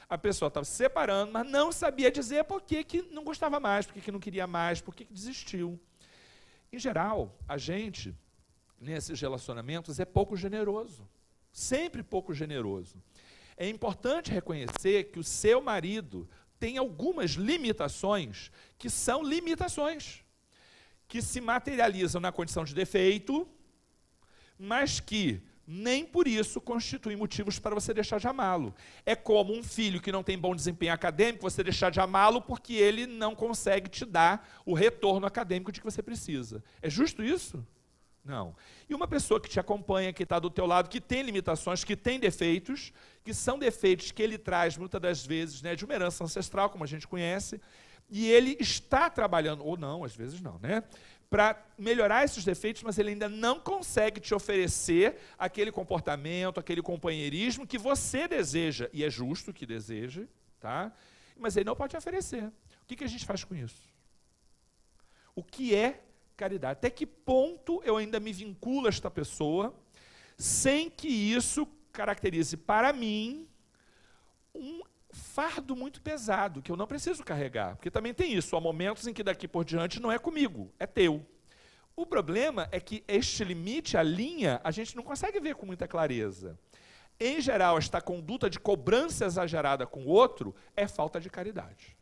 A pessoa estava se separando, mas não sabia dizer por que não gostava mais, por que não queria mais, por que desistiu. Em geral, a gente, nesses relacionamentos, é pouco generoso. Sempre pouco generoso. É importante reconhecer que o seu marido tem algumas limitações que são limitações, que se materializam na condição de defeito, mas que nem por isso constituem motivos para você deixar de amá-lo. É como um filho que não tem bom desempenho acadêmico, você deixar de amá-lo porque ele não consegue te dar o retorno acadêmico de que você precisa. É justo isso? Não. E uma pessoa que te acompanha, que está do teu lado, que tem limitações, que tem defeitos, que são defeitos que ele traz, muitas das vezes, né, de uma herança ancestral, como a gente conhece, e ele está trabalhando, ou não, às vezes não, né, para melhorar esses defeitos, mas ele ainda não consegue te oferecer aquele comportamento, aquele companheirismo que você deseja, e é justo que deseje, tá? Mas ele não pode te oferecer. O que a gente faz com isso? O que é caridade? Até que ponto eu ainda me vinculo a esta pessoa sem que isso caracterize para mim um fardo muito pesado, que eu não preciso carregar? Porque também tem isso, há momentos em que daqui por diante não é comigo, é teu. O problema é que este limite, a linha, a gente não consegue ver com muita clareza. Em geral, esta conduta de cobrança exagerada com o outro é falta de caridade.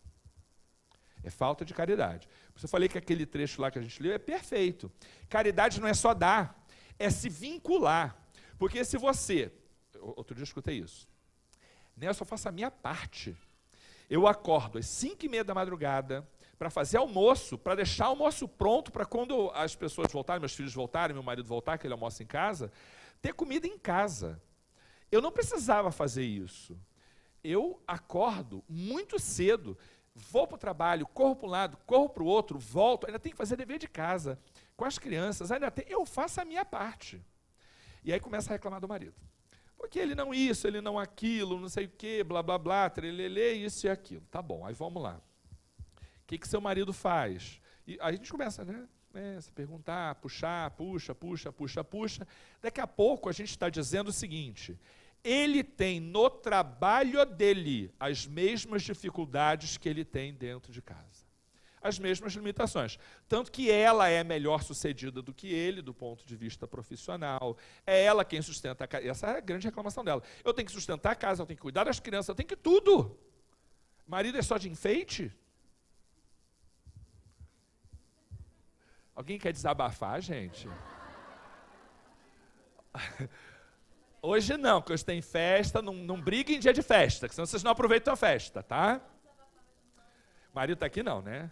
É falta de caridade. Por isso eu falei que aquele trecho lá que a gente leu é perfeito. Caridade não é só dar, é se vincular. Porque se você... Outro dia eu escutei isso. Eu só faço a minha parte. Eu acordo às 5h30 da madrugada para fazer almoço, para deixar o almoço pronto para quando as pessoas voltarem, meus filhos voltarem, meu marido voltar, que ele almoça em casa, ter comida em casa. Eu não precisava fazer isso. Eu acordo muito cedo, vou para o trabalho, corro para um lado, corro para o outro, volto, ainda tenho que fazer dever de casa, com as crianças, eu faço a minha parte. E aí começa a reclamar do marido. Porque ele não isso, ele não aquilo, não sei o quê, blá, blá, blá, trelelê, isso e aquilo. Tá bom, aí vamos lá. O que seu marido faz? E aí a gente começa, né? Se perguntar, puxar, puxa. Daqui a pouco a gente está dizendo o seguinte: ele tem no trabalho dele as mesmas dificuldades que ele tem dentro de casa. As mesmas limitações. Tanto que ela é melhor sucedida do que ele, do ponto de vista profissional. É ela quem sustenta a casa. Essa é a grande reclamação dela. Eu tenho que sustentar a casa, eu tenho que cuidar das crianças, eu tenho que tudo. Marido é só de enfeite? Alguém quer desabafar, gente? Hoje não, porque hoje tem festa, não briguem em dia de festa, que senão vocês não aproveitam a festa, tá? Marido tá aqui não, né?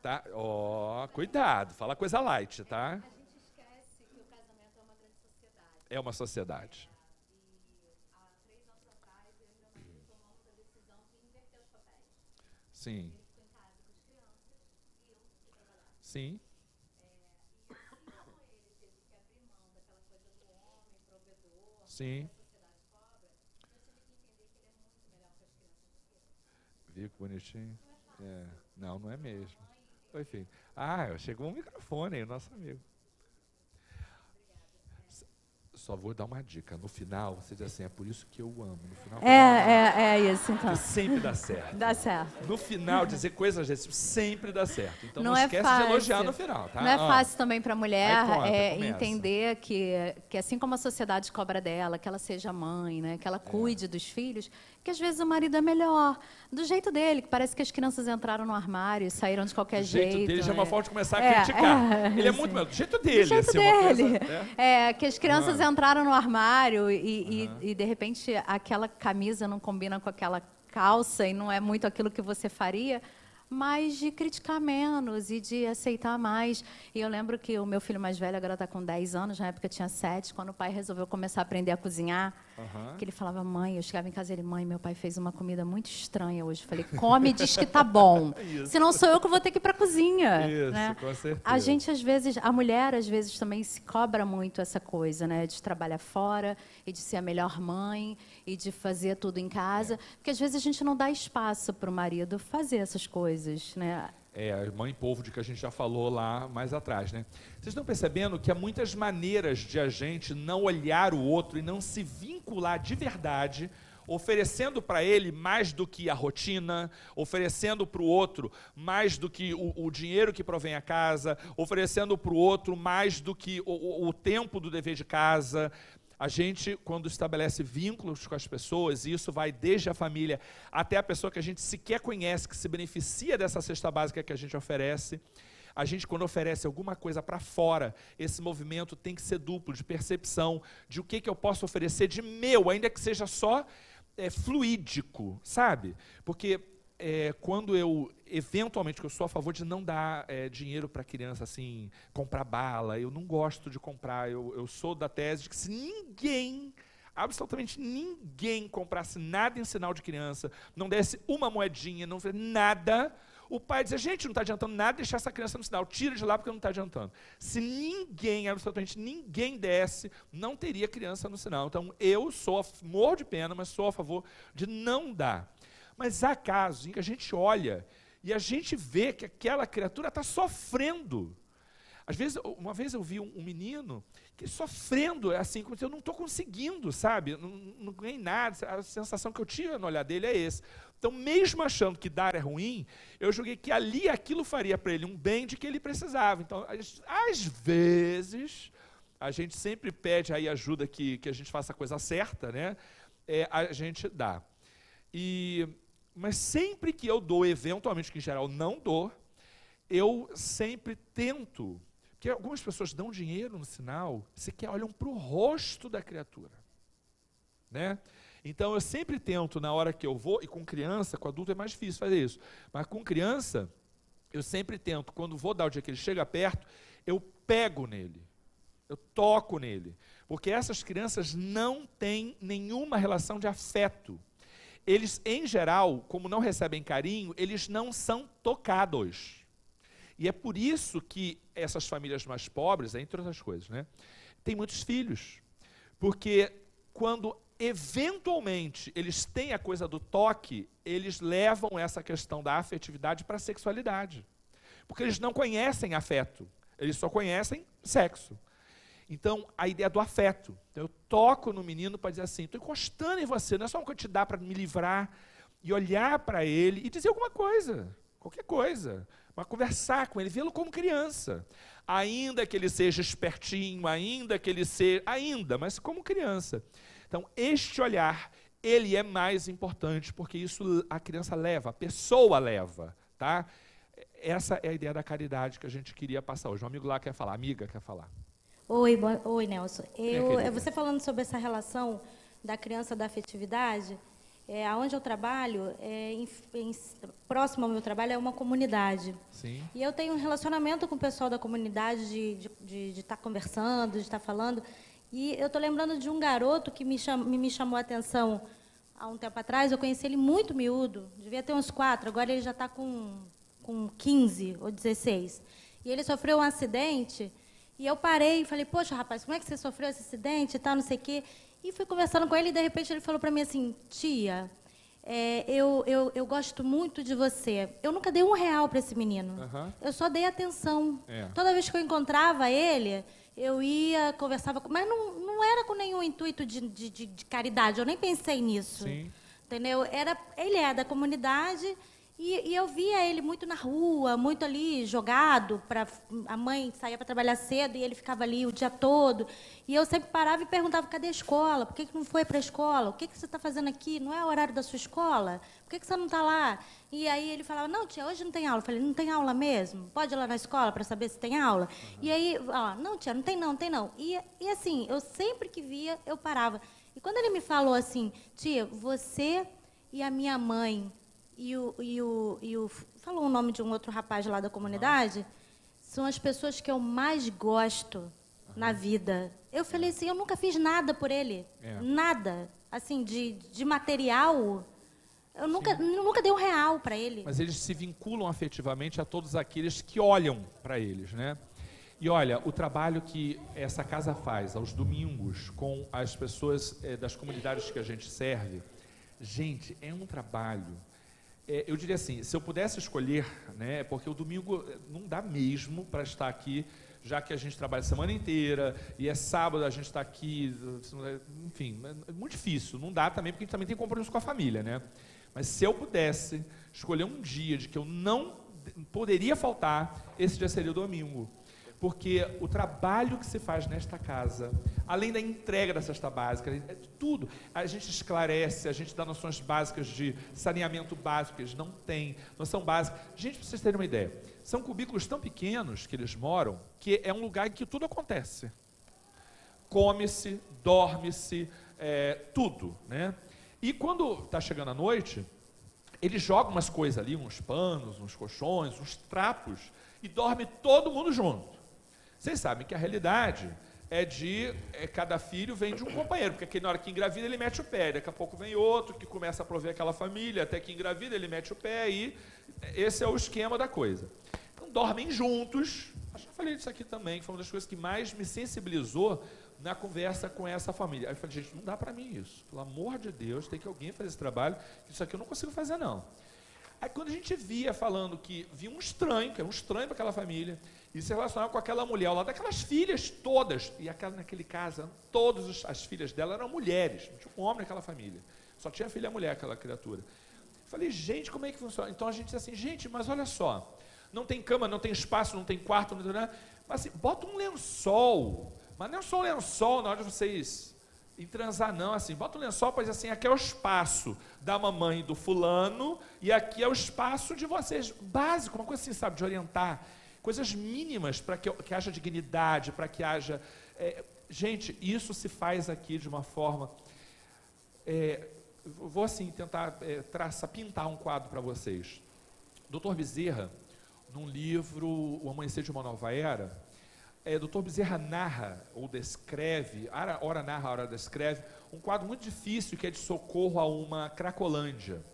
Tá? Ó, cuidado, fala coisa light, tá? A gente esquece que o casamento é uma grande sociedade. É uma sociedade. E há 3 anos atrás, eu e meu marido tomamos a decisão de inverter os papéis. Sim. Ele ficou em casa com as crianças e eu fui trabalhar. Sim. E como ele teve que abrir mão daquela coisa do homem, provedor, Sim. que a sociedade cobra, eu tive que entender que ele é muito melhor com as crianças do que eu. Viu que bonitinho? Não é fácil. É. Não, não é mesmo. Mãe, Enfim. Chegou um microfone aí, nosso amigo. Só vou dar uma dica. No final, você diz assim, é por isso que eu amo. No final, É isso, então. porque sempre dá certo. Dá certo. No final, dizer coisas desse sempre dá certo. Então não Não é esquece fácil. de elogiar no final, tá? Não é fácil também para a mulher Aí conta, começa. entender que assim como a sociedade cobra dela, que ela seja mãe, né, que ela cuide dos filhos, que às vezes o marido é melhor, do jeito dele, que parece que as crianças entraram no armário e saíram de qualquer O jeito jeito. dele já é uma forma de começar a criticar. Ele é muito melhor. Do jeito dele. Do jeito assim, uma dele. coisa, Que as crianças entraram no armário e de repente aquela camisa não combina com aquela calça e não é muito aquilo que você faria, mas de criticar menos e de aceitar mais. E eu lembro que o meu filho mais velho, agora está com 10 anos, na época tinha 7, quando o pai resolveu começar a aprender a cozinhar, que ele falava, mãe, eu chegava em casa e ele, mãe, meu pai fez uma comida muito estranha hoje. Eu falei, come e diz que tá bom. Senão sou eu que vou ter que ir para a cozinha. Isso, né? com certeza. A gente, às vezes, a mulher, às vezes, também se cobra muito essa coisa, né? De trabalhar fora e de ser a melhor mãe e de fazer tudo em casa. Porque, às vezes, a gente não dá espaço para o marido fazer essas coisas, né? A mãe polvo de que a gente já falou lá mais atrás, né? Vocês estão percebendo que há muitas maneiras de a gente não olhar o outro e não se vincular de verdade, oferecendo para ele mais do que a rotina, oferecendo para o outro mais do que o dinheiro que provém a casa, oferecendo para o outro mais do que o tempo do dever de casa. A gente, quando estabelece vínculos com as pessoas, e isso vai desde a família até a pessoa que a gente sequer conhece, que se beneficia dessa cesta básica que a gente oferece, a gente, quando oferece alguma coisa para fora, esse movimento tem que ser duplo, de percepção, de o que eu posso oferecer de meu, ainda que seja só fluídico, sabe? Porque quando eu, eventualmente, que eu sou a favor de não dar dinheiro para criança, assim, comprar bala, eu não gosto de comprar, eu sou da tese de que se ninguém, absolutamente ninguém comprasse nada em sinal de criança, não desse uma moedinha, não fizesse nada, o pai dizia, gente, não está adiantando nada deixar essa criança no sinal, tira de lá porque não está adiantando. Se ninguém, absolutamente ninguém desse, não teria criança no sinal. Então, eu morro de pena, mas sou a favor de não dar. Mas há casos em que a gente olha e a gente vê que aquela criatura está sofrendo. Às vezes, uma vez eu vi um menino que sofrendo, assim, como se eu não estou conseguindo, sabe? Não ganhei nada, a sensação que eu tinha no olhar dele é esse. Então, mesmo achando que dar é ruim, eu julguei que ali aquilo faria para ele um bem de que ele precisava. Então, às vezes, a gente sempre pede aí ajuda que a gente faça a coisa certa, né? A gente dá. Mas sempre que eu dou, eventualmente, que em geral não dou, eu sempre tento, porque algumas pessoas dão dinheiro no sinal, sequer olham para o rosto da criatura, né? Então eu sempre tento, na hora que eu vou, e com criança, com adulto é mais difícil fazer isso, mas com criança, eu sempre tento, quando vou dar o dia que ele chega perto, eu pego nele, eu toco nele, porque essas crianças não têm nenhuma relação de afeto. Eles, em geral, como não recebem carinho, eles não são tocados. E é por isso que essas famílias mais pobres, entre outras coisas, né, têm muitos filhos. Porque quando, eventualmente, eles têm a coisa do toque, eles levam essa questão da afetividade para a sexualidade. Porque eles não conhecem afeto, eles só conhecem sexo. Então, a ideia do afeto. Então, eu toco no menino para dizer assim, estou encostando em você, não é só uma coisa que te dá para me livrar, e olhar para ele e dizer alguma coisa, qualquer coisa, mas conversar com ele, vê-lo como criança. Ainda que ele seja espertinho, mas como criança. Então, este olhar, ele é mais importante, porque isso a criança leva, a pessoa leva, tá? Essa é a ideia da caridade que a gente queria passar hoje. Um amigo lá quer falar, a amiga quer falar. Oi, Nelson. Você falando sobre essa relação da criança da afetividade, onde eu trabalho, próximo ao meu trabalho, é uma comunidade. Sim. E eu tenho um relacionamento com o pessoal da comunidade de estar conversando, de estar falando. E eu estou lembrando de um garoto que me chamou a atenção há um tempo atrás. Eu conheci ele muito miúdo, devia ter uns 4, agora ele já está com 15 ou 16. E ele sofreu um acidente. E eu parei e falei, poxa, rapaz, como é que você sofreu esse acidente e tal, não sei o quê. E fui conversando com ele e, de repente, ele falou para mim assim, tia, eu gosto muito de você. Eu nunca dei R$1 para esse menino. Eu só dei atenção. Toda vez que eu encontrava ele, eu ia, conversava com... Mas não era com nenhum intuito de caridade, eu nem pensei nisso. Sim. Entendeu? Ele é da comunidade... E eu via ele muito na rua, muito ali jogado, a mãe saía para trabalhar cedo e ele ficava ali o dia todo. E eu sempre parava e perguntava, cadê a escola? Por que não foi para a escola? O que você está fazendo aqui? Não é o horário da sua escola? Por que você não está lá? E aí ele falava, não, tia, hoje não tem aula. Eu falei, não tem aula mesmo? Pode ir lá na escola para saber se tem aula? E aí, não, tia, não tem não. E assim, eu sempre que via, eu parava. E quando ele me falou assim, tia, você e a minha mãe falou o nome de um outro rapaz lá da comunidade, são as pessoas que eu mais gosto na vida. Eu falei assim, eu nunca fiz nada por ele, nada, assim, de material, eu nunca dei R$1 para ele. Mas eles se vinculam afetivamente a todos aqueles que olham para eles, né? E olha, o trabalho que essa casa faz aos domingos com as pessoas das comunidades que a gente serve, gente, é um trabalho. Eu diria assim, se eu pudesse escolher, né, porque o domingo não dá mesmo para estar aqui, já que a gente trabalha a semana inteira, e é sábado a gente está aqui, enfim, é muito difícil, não dá também, porque a gente também tem compromisso com a família, né? Mas se eu pudesse escolher um dia de que eu não poderia faltar, esse dia seria o domingo. Porque o trabalho que se faz nesta casa, além da entrega da cesta básica, tudo, a gente esclarece, a gente dá noções básicas de saneamento básico, que eles não têm, noção básica. Gente, para vocês terem uma ideia, são cubículos tão pequenos que eles moram, que é um lugar em que tudo acontece. Come-se, dorme-se, tudo, né? E quando está chegando a noite, eles jogam umas coisas ali, uns panos, uns colchões, uns trapos, e dorme todo mundo junto. Vocês sabem que a realidade é de cada filho vem de um companheiro, porque na hora que engravida ele mete o pé, daqui a pouco vem outro que começa a prover aquela família, até que engravida ele mete o pé, e esse é o esquema da coisa. Então dormem juntos, acho que eu falei disso aqui também, que foi uma das coisas que mais me sensibilizou na conversa com essa família. Aí eu falei, gente, não dá para mim isso, pelo amor de Deus, tem que alguém fazer esse trabalho, isso aqui eu não consigo fazer não. Aí quando a gente via falando que via um estranho, que era um estranho para aquela família, e se relacionava com aquela mulher, ao lado daquelas filhas todas, e naquele caso, todas as filhas dela eram mulheres, não tinha um homem naquela família, só tinha filha mulher aquela criatura. Falei, gente, como é que funciona? Então a gente disse assim, gente, mas olha só, não tem cama, não tem espaço, não tem quarto, não tem nada, mas assim, bota um lençol, mas não é só um lençol na hora de vocês ir transar não, assim, bota um lençol para dizer assim, aqui é o espaço da mamãe e do fulano, e aqui é o espaço de vocês, básico, uma coisa assim, sabe, de orientar, coisas mínimas para que haja dignidade, para que haja... gente, isso se faz aqui de uma forma... vou assim tentar pintar um quadro para vocês. Dr. Bezerra, num livro O Amanhecer de uma Nova Era, Dr. Bezerra narra ou descreve, ora narra, ora descreve, um quadro muito difícil que é de socorro a uma Cracolândia.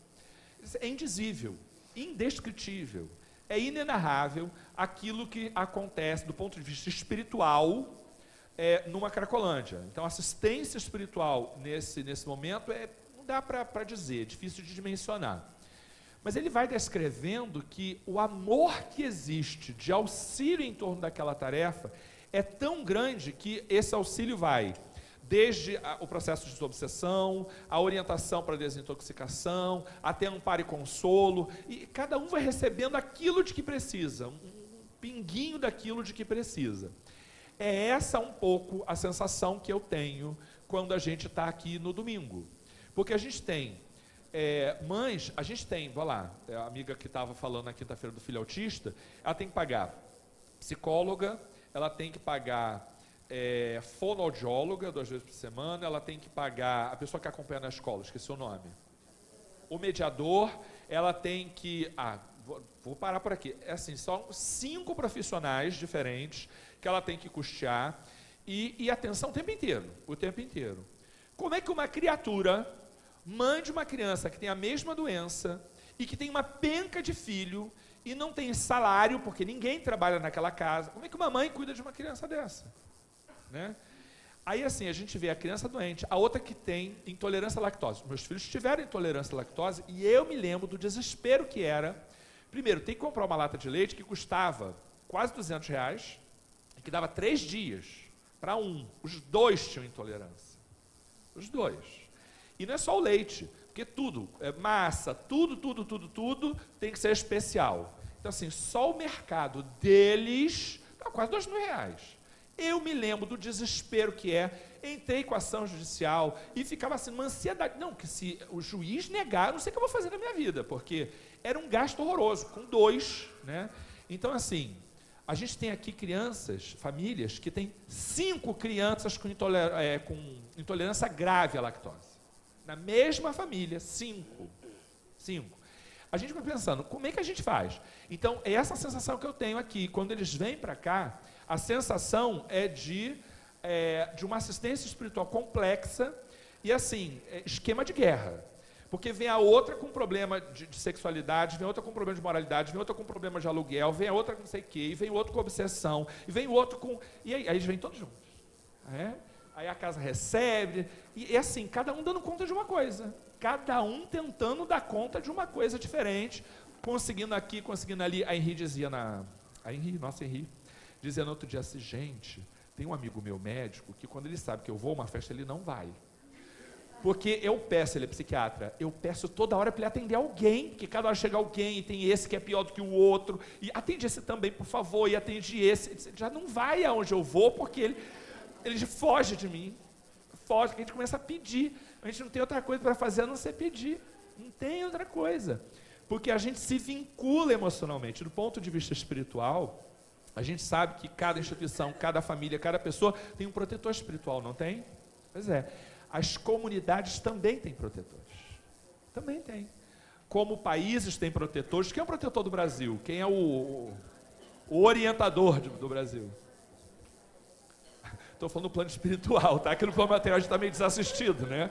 É indizível, indescritível. É inenarrável aquilo que acontece do ponto de vista espiritual numa Cracolândia. Então, assistência espiritual nesse momento não dá para dizer, é difícil de dimensionar. Mas ele vai descrevendo que o amor que existe de auxílio em torno daquela tarefa é tão grande que esse auxílio vai desde o processo de desobsessão, a orientação para a desintoxicação, até amparo e consolo, e cada um vai recebendo aquilo de que precisa, um pinguinho daquilo de que precisa. É essa um pouco a sensação que eu tenho quando a gente está aqui no domingo. Porque a gente tem mães, a gente tem, vai lá, a amiga que estava falando na quinta-feira do filho autista, ela tem que pagar psicóloga, ela tem que pagar fonoaudióloga 2 vezes por semana, ela tem que pagar a pessoa que acompanha na escola, esqueci o nome, o mediador, ela tem que, vou parar por aqui, assim, são 5 profissionais diferentes que ela tem que custear e atenção o tempo inteiro. Como é que uma criatura, mãe de uma criança que tem a mesma doença e que tem uma penca de filho e não tem salário, porque ninguém trabalha naquela casa, como é que uma mãe cuida de uma criança dessa? Né? Aí assim, a gente vê a criança doente, a outra que tem intolerância à lactose. Meus filhos tiveram intolerância à lactose e eu me lembro do desespero que era. Primeiro, tem que comprar uma lata de leite que custava quase R$200 e que dava 3 dias para um. Os 2 tinham intolerância. Os 2. E não é só o leite, porque tudo, massa, tudo tem que ser especial. Então assim, só o mercado deles está quase R$2.000. Eu me lembro do desespero que entrei com a ação judicial e ficava assim, uma ansiedade. Não, que se o juiz negar, eu não sei o que eu vou fazer na minha vida, porque era um gasto horroroso, com 2, né? Então, assim, a gente tem aqui crianças, famílias, que têm 5 crianças com intolerância grave à lactose. Na mesma família, 5. A gente vai pensando, como é que a gente faz? Então, é essa sensação que eu tenho aqui. Quando eles vêm para cá, a sensação é de uma assistência espiritual complexa e, assim, esquema de guerra. Porque vem a outra com problema de sexualidade, vem outra com problema de moralidade, vem outra com problema de aluguel, vem a outra com não sei o quê, e vem o outro com obsessão, e vem o outro com... E aí eles vêm todos juntos. Aí a casa recebe, e assim, cada um dando conta de uma coisa. Cada um tentando dar conta de uma coisa diferente, conseguindo aqui, conseguindo ali. A Henri dizia nossa Henri, dizia no outro dia assim, gente, tem um amigo meu médico, que quando ele sabe que eu vou a uma festa, ele não vai. Porque eu peço, ele é psiquiatra, eu peço toda hora para ele atender alguém, porque cada hora chega alguém e tem esse que é pior do que o outro, e atende esse também, por favor, e atende esse. Ele já não vai aonde eu vou, porque ele foge de mim, foge, que a gente começa a pedir, a gente não tem outra coisa para fazer a não ser pedir, não tem outra coisa, porque a gente se vincula emocionalmente. Do ponto de vista espiritual, a gente sabe que cada instituição, cada família, cada pessoa tem um protetor espiritual, não tem? Pois é. As comunidades também têm protetores. Também tem. Como países têm protetores. Quem é o protetor do Brasil? Quem é o orientador do Brasil? Estou falando do plano espiritual, tá? Aqui no plano material a gente está meio desassistido, né?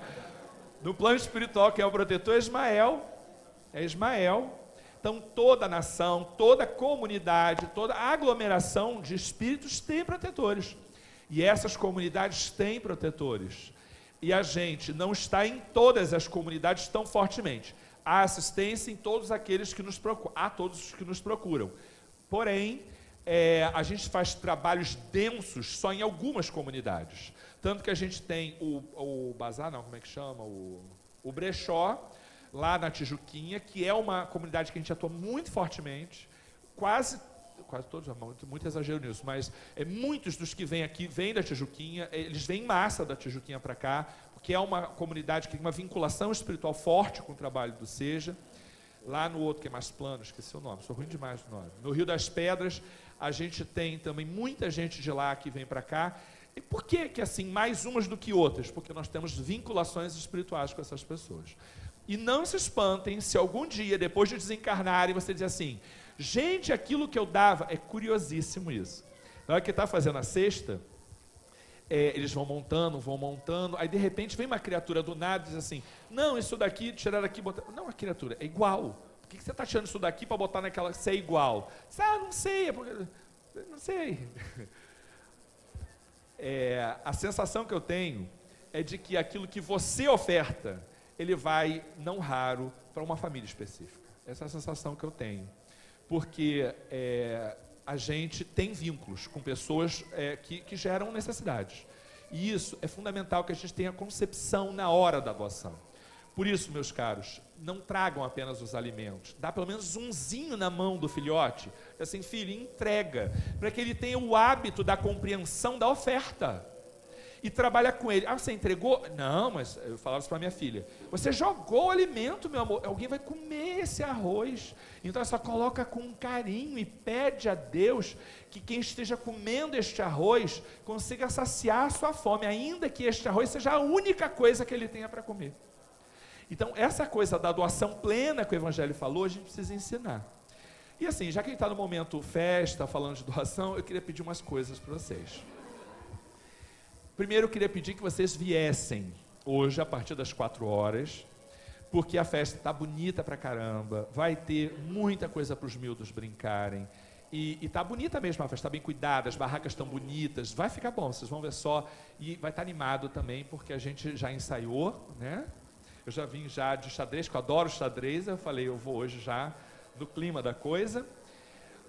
No plano espiritual, quem é o protetor é Ismael. É Ismael. Então, toda a nação, toda a comunidade, toda a aglomeração de espíritos tem protetores. E essas comunidades têm protetores. E a gente não está em todas as comunidades tão fortemente. Há assistência em todos aqueles que nos procuram. Há todos os que nos procuram. Porém, a gente faz trabalhos densos só em algumas comunidades. Tanto que a gente tem o bazar, não, como é que chama? O brechó, lá na Tijuquinha, que é uma comunidade que a gente atua muito fortemente, quase todos, muito exagero nisso, mas muitos dos que vêm aqui vêm da Tijuquinha, eles vêm em massa da Tijuquinha para cá, porque é uma comunidade que tem uma vinculação espiritual forte com o trabalho do SEJA. Lá no outro, que é mais plano, esqueci o nome, sou ruim demais do nome. No Rio das Pedras, a gente tem também muita gente de lá que vem para cá. E por que assim, mais umas do que outras? Porque nós temos vinculações espirituais com essas pessoas. E não se espantem se algum dia, depois de desencarnarem, você dizer assim, gente, aquilo que eu dava, é curiosíssimo isso. Na hora que está fazendo a cesta, eles vão montando, aí de repente vem uma criatura do nada e diz assim, não, isso daqui, tirar daqui, botar... Não, a criatura, é igual. Por que você está tirando isso daqui para botar naquela, se é igual? Não sei, não sei. A sensação que eu tenho é de que aquilo que você oferta, ele vai, não raro, para uma família específica. Essa é a sensação que eu tenho. Porque a gente tem vínculos com pessoas que geram necessidades. E isso é fundamental que a gente tenha concepção na hora da doação. Por isso, meus caros, não tragam apenas os alimentos. Dá pelo menos umzinho na mão do filhote. Assim, filho, entrega. Para que ele tenha o hábito da compreensão da oferta. E trabalha com ele. Você entregou? Não, mas eu falava isso para minha filha. Você jogou o alimento, meu amor. Alguém vai comer esse arroz. Então, só coloca com carinho e pede a Deus que quem esteja comendo este arroz consiga saciar a sua fome, ainda que este arroz seja a única coisa que ele tenha para comer. Então, essa coisa da doação plena que o Evangelho falou, a gente precisa ensinar. E assim, já que a gente está no momento festa, falando de doação, eu queria pedir umas coisas para vocês. Primeiro, eu queria pedir que vocês viessem hoje, a partir das 4 horas, porque a festa está bonita pra caramba, vai ter muita coisa para os miúdos brincarem, e está bonita mesmo a festa, está bem cuidada, as barracas estão bonitas, vai ficar bom, vocês vão ver só, e vai estar animado também, porque a gente já ensaiou, né? Eu já vim já de xadrez, que eu adoro xadrez, eu falei, eu vou hoje já no clima da coisa.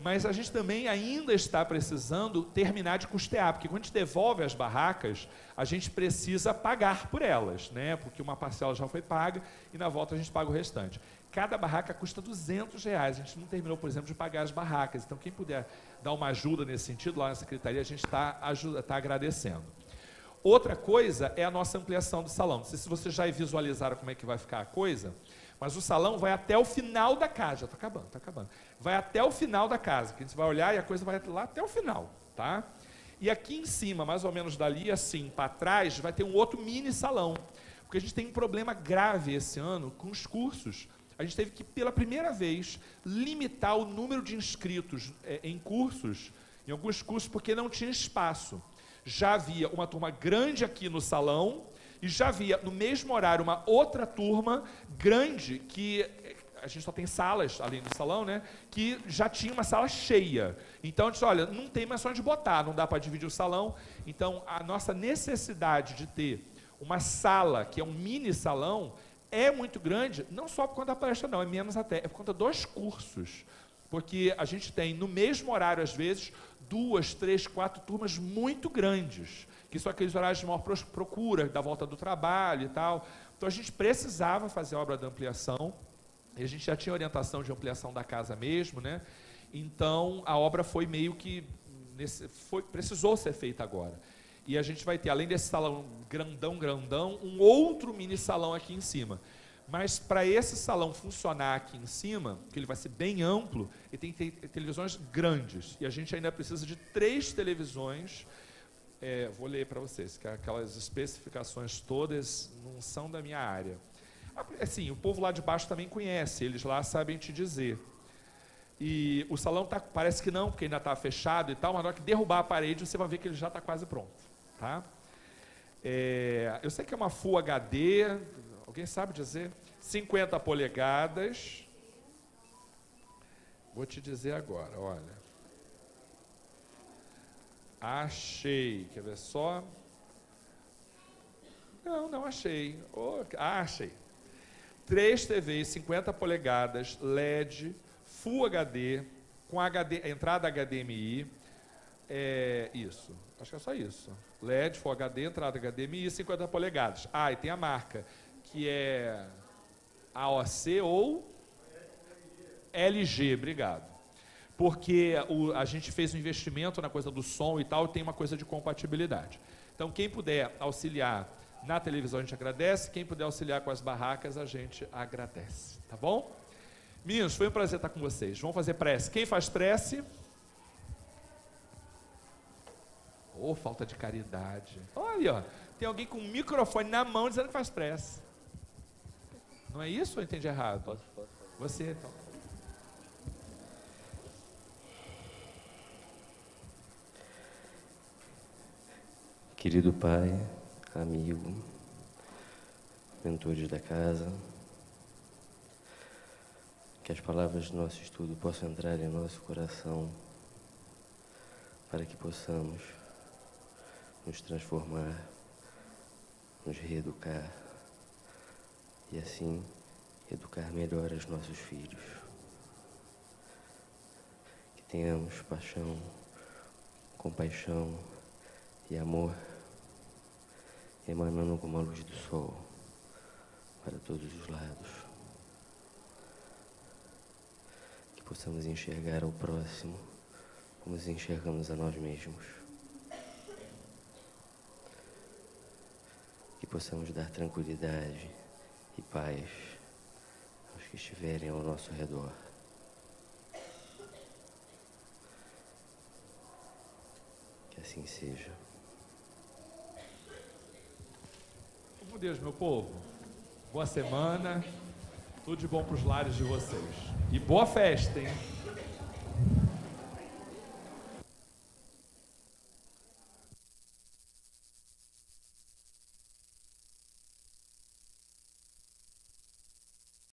Mas a gente também ainda está precisando terminar de custear, porque quando a gente devolve as barracas, a gente precisa pagar por elas, né? Porque uma parcela já foi paga e na volta a gente paga o restante. Cada barraca custa R$200, a gente não terminou, por exemplo, de pagar as barracas, então quem puder dar uma ajuda nesse sentido, lá na secretaria, a gente está agradecendo. Outra coisa é a nossa ampliação do salão. Não sei se vocês já visualizaram como é que vai ficar a coisa, mas o salão vai até o final da casa, já está acabando, vai até o final da casa, que a gente vai olhar e a coisa vai lá até o final, tá? E aqui em cima, mais ou menos dali assim, para trás, vai ter um outro mini salão, porque a gente tem um problema grave esse ano com os cursos, a gente teve que, pela primeira vez, limitar o número de inscritos em cursos, em alguns cursos, porque não tinha espaço. Já havia uma turma grande aqui no salão, e já havia, no mesmo horário, uma outra turma grande, que a gente só tem salas, além do salão, né, que já tinha uma sala cheia. Então, a gente disse, olha, não tem mais onde botar, não dá para dividir o salão. Então, a nossa necessidade de ter uma sala, que é um mini salão, é muito grande, não só por conta da palestra, não, é menos até, é por conta dos cursos. Porque a gente tem, no mesmo horário, às vezes, 2, 3, 4 turmas muito grandes, que são aqueles horários de maior procura, da volta do trabalho e tal. Então, a gente precisava fazer a obra da ampliação, e a gente já tinha orientação de ampliação da casa mesmo, né? Então, a obra foi meio que, precisou ser feita agora. E a gente vai ter, além desse salão grandão, um outro mini salão aqui em cima. Mas para esse salão funcionar aqui em cima, que ele vai ser bem amplo, ele tem que ter televisões grandes. E a gente ainda precisa de 3 televisões. Vou ler para vocês, que aquelas especificações todas não são da minha área. Assim, o povo lá de baixo também conhece, eles lá sabem te dizer. E o salão parece que não, porque ainda está fechado e tal, mas na hora que derrubar a parede, você vai ver que ele já está quase pronto. Tá? Eu sei que é uma Full HD, alguém sabe dizer? 50 polegadas. Vou te dizer agora, olha. Achei, quer ver só? Não achei. Achei. 3 TVs, 50 polegadas, LED, Full HD, com entrada HDMI. Isso, acho que é só isso. LED, Full HD, entrada HDMI, 50 polegadas. E tem a marca, que é AOC ou LG, obrigado. Porque a gente fez um investimento na coisa do som e tal, e tem uma coisa de compatibilidade. Então, quem puder auxiliar na televisão, a gente agradece. Quem puder auxiliar com as barracas, a gente agradece. Tá bom? Meninos, foi um prazer estar com vocês. Vamos fazer prece. Quem faz prece? Falta de caridade. Olha, ó, tem alguém com um microfone na mão dizendo que faz prece. Não é isso ou eu entendi errado? Posso. Você, então. Querido Pai, amigo, mentores da casa, que as palavras do nosso estudo possam entrar em nosso coração, para que possamos nos transformar, nos reeducar e assim educar melhor os nossos filhos. Que tenhamos paixão, compaixão e amor emanando como a luz do sol para todos os lados. Que possamos enxergar ao próximo como nos enxergamos a nós mesmos. Que possamos dar tranquilidade e paz aos que estiverem ao nosso redor. Que assim seja. Bom Deus, meu povo. Boa semana. Tudo de bom para os lares de vocês. E boa festa, hein?